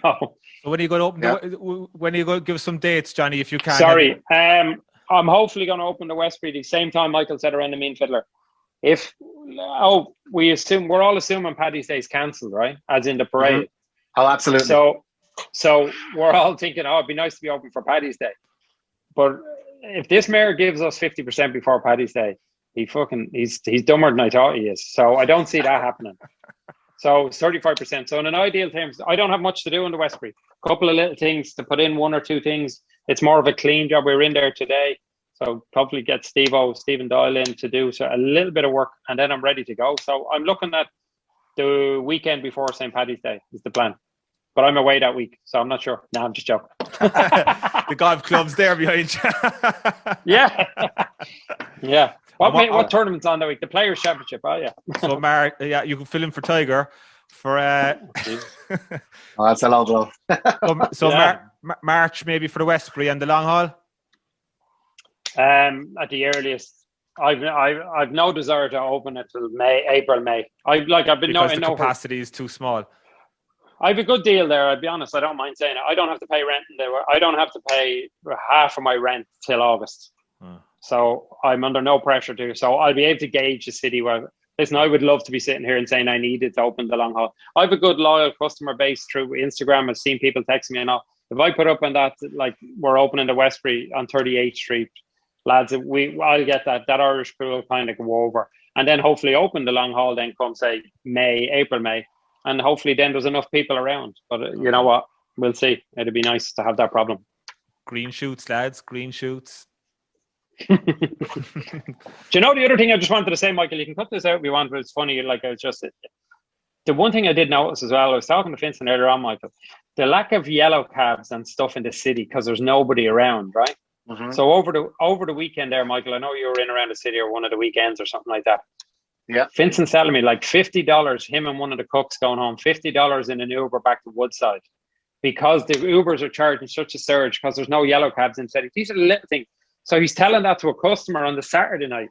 No. So when are you going to open when are you going to give some dates, Johnny, if you can? Sorry. I'm hopefully going to open the Westbury the same time Michael said around the Mean Fiddler. We're all assuming Paddy's Day is cancelled, right? As in the parade. Mm-hmm. Oh, absolutely. So we're all thinking, it'd be nice to be open for Paddy's Day. But if this mayor gives us 50% before Paddy's Day, he's dumber than I thought he is. So I don't see that happening. So it's 35%. So in an ideal terms, I don't have much to do in the Westbury. A couple of little things to put in, one or two things. It's more of a clean job. We're in there today. So probably get Stephen Doyle in to do a little bit of work, and then I'm ready to go. So I'm looking at the weekend before St. Paddy's Day is the plan. But I'm away that week, so I'm not sure. No, I'm just joking. The golf club's there behind you. Yeah. Yeah. What tournament's on that week? The Players' Championship. Oh, yeah. So, Mark, you can fill in for Tiger for... that's a low blow. March maybe for the Westbury and the long haul? At the earliest. I've no desire to open it till April, May. Because the capacity is too small. I have a good deal there. I'll be honest. I don't mind saying it. I don't have to pay rent there. I don't have to pay half of my rent till August. So I'm under no pressure to. So I'll be able to gauge the city. Listen, I would love to be sitting here and saying I needed to open the long haul. I have a good loyal customer base through Instagram. I've seen people text me and all. If I put up on that, like we're opening the Westbury on 38th Street, lads, I'll get that Irish crew will kind of go over, and then hopefully open the long haul. Then come say April, May, and hopefully then there's enough people around. But you know what? We'll see. It'd be nice to have that problem. Green shoots, lads. Green shoots. Do you know the other thing I just wanted to say, Michael? You can cut this out if you want, but it's funny. Like I was just the one thing I did notice as well. I was talking to Vincent earlier on, Michael. The lack of yellow cabs and stuff in the city because there's nobody around, right? Mm-hmm. So over the weekend there, Michael, I know you were in around the city or one of the weekends or something like that. Yeah. Vincent's telling me like $50, him and one of the cooks going home, $50 in an Uber back to Woodside because the Ubers are charging such a surge because there's no yellow cabs in the city. These are the little things. So he's telling that to a customer on the Saturday night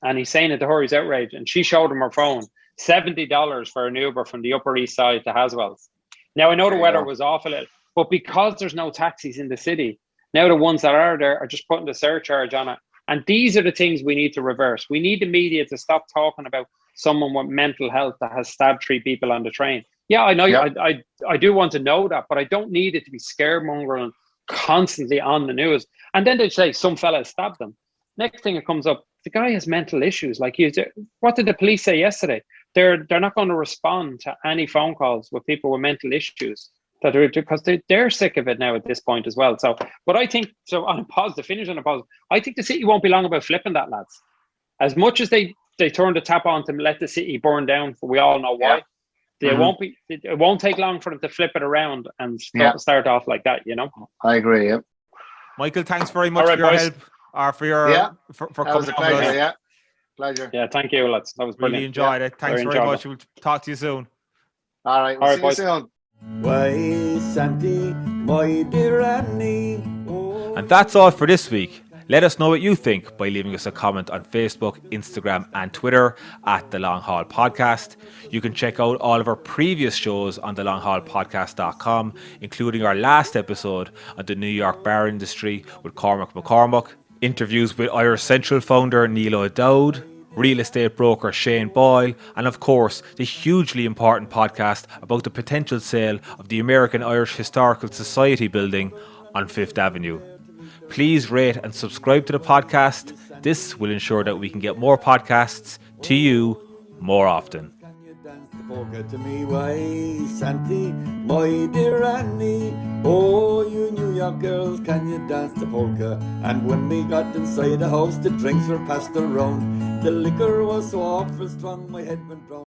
and he's saying it to her, he's outraged. And she showed him her phone, $70 for an Uber from the Upper East Side to Haswell's. Now, I know the weather was awful, but because there's no taxis in the city, now the ones that are there are just putting the surcharge on it. And these are the things we need to reverse. We need the media to stop talking about someone with mental health that has stabbed 3 people on the train. Yeah, I know. Yep. I do want to know that, but I don't need it to be scaremongering constantly on the news. And then they say some fella stabbed them. Next thing it comes up, the guy has mental issues. Like, what did the police say yesterday? They're not going to respond to any phone calls with people with mental issues because they're sick of it now at this point as well. So, but I think, so on a positive, finish on a positive, I think the city won't be long about flipping that, lads. As much as they turn the tap on to let the city burn down, we all know why. Yeah. It won't take long for them to flip it around and start off like that, you know? I agree, yeah. Michael, thanks very much for your help. For that was a pleasure, yeah. Pleasure. Yeah, thank you, lads. That was brilliant. Really enjoyed it. Thanks very much. We'll talk to you soon. All right, see you soon. Why, Santi, my dear Annie. And that's all for this week. Let us know what you think by leaving us a comment on Facebook, Instagram and Twitter at The Long Haul Podcast. You can check out all of our previous shows on thelonghaulpodcast.com, including our last episode on the New York bar industry with Cormac McCormack, interviews with Irish Central founder Neil O'Dowd, real estate broker Shane Boyle, and of course the hugely important podcast about the potential sale of the American Irish Historical Society building on 5th Avenue. Please rate and subscribe to the podcast. This will ensure that we can get more podcasts to you more often. Can you dance the polka to me, why, Santi, my dear Annie? Oh, you New York girls, can you dance the polka? And when we got inside the house, the drinks were passed around. The liquor was so awful strong, my head went round.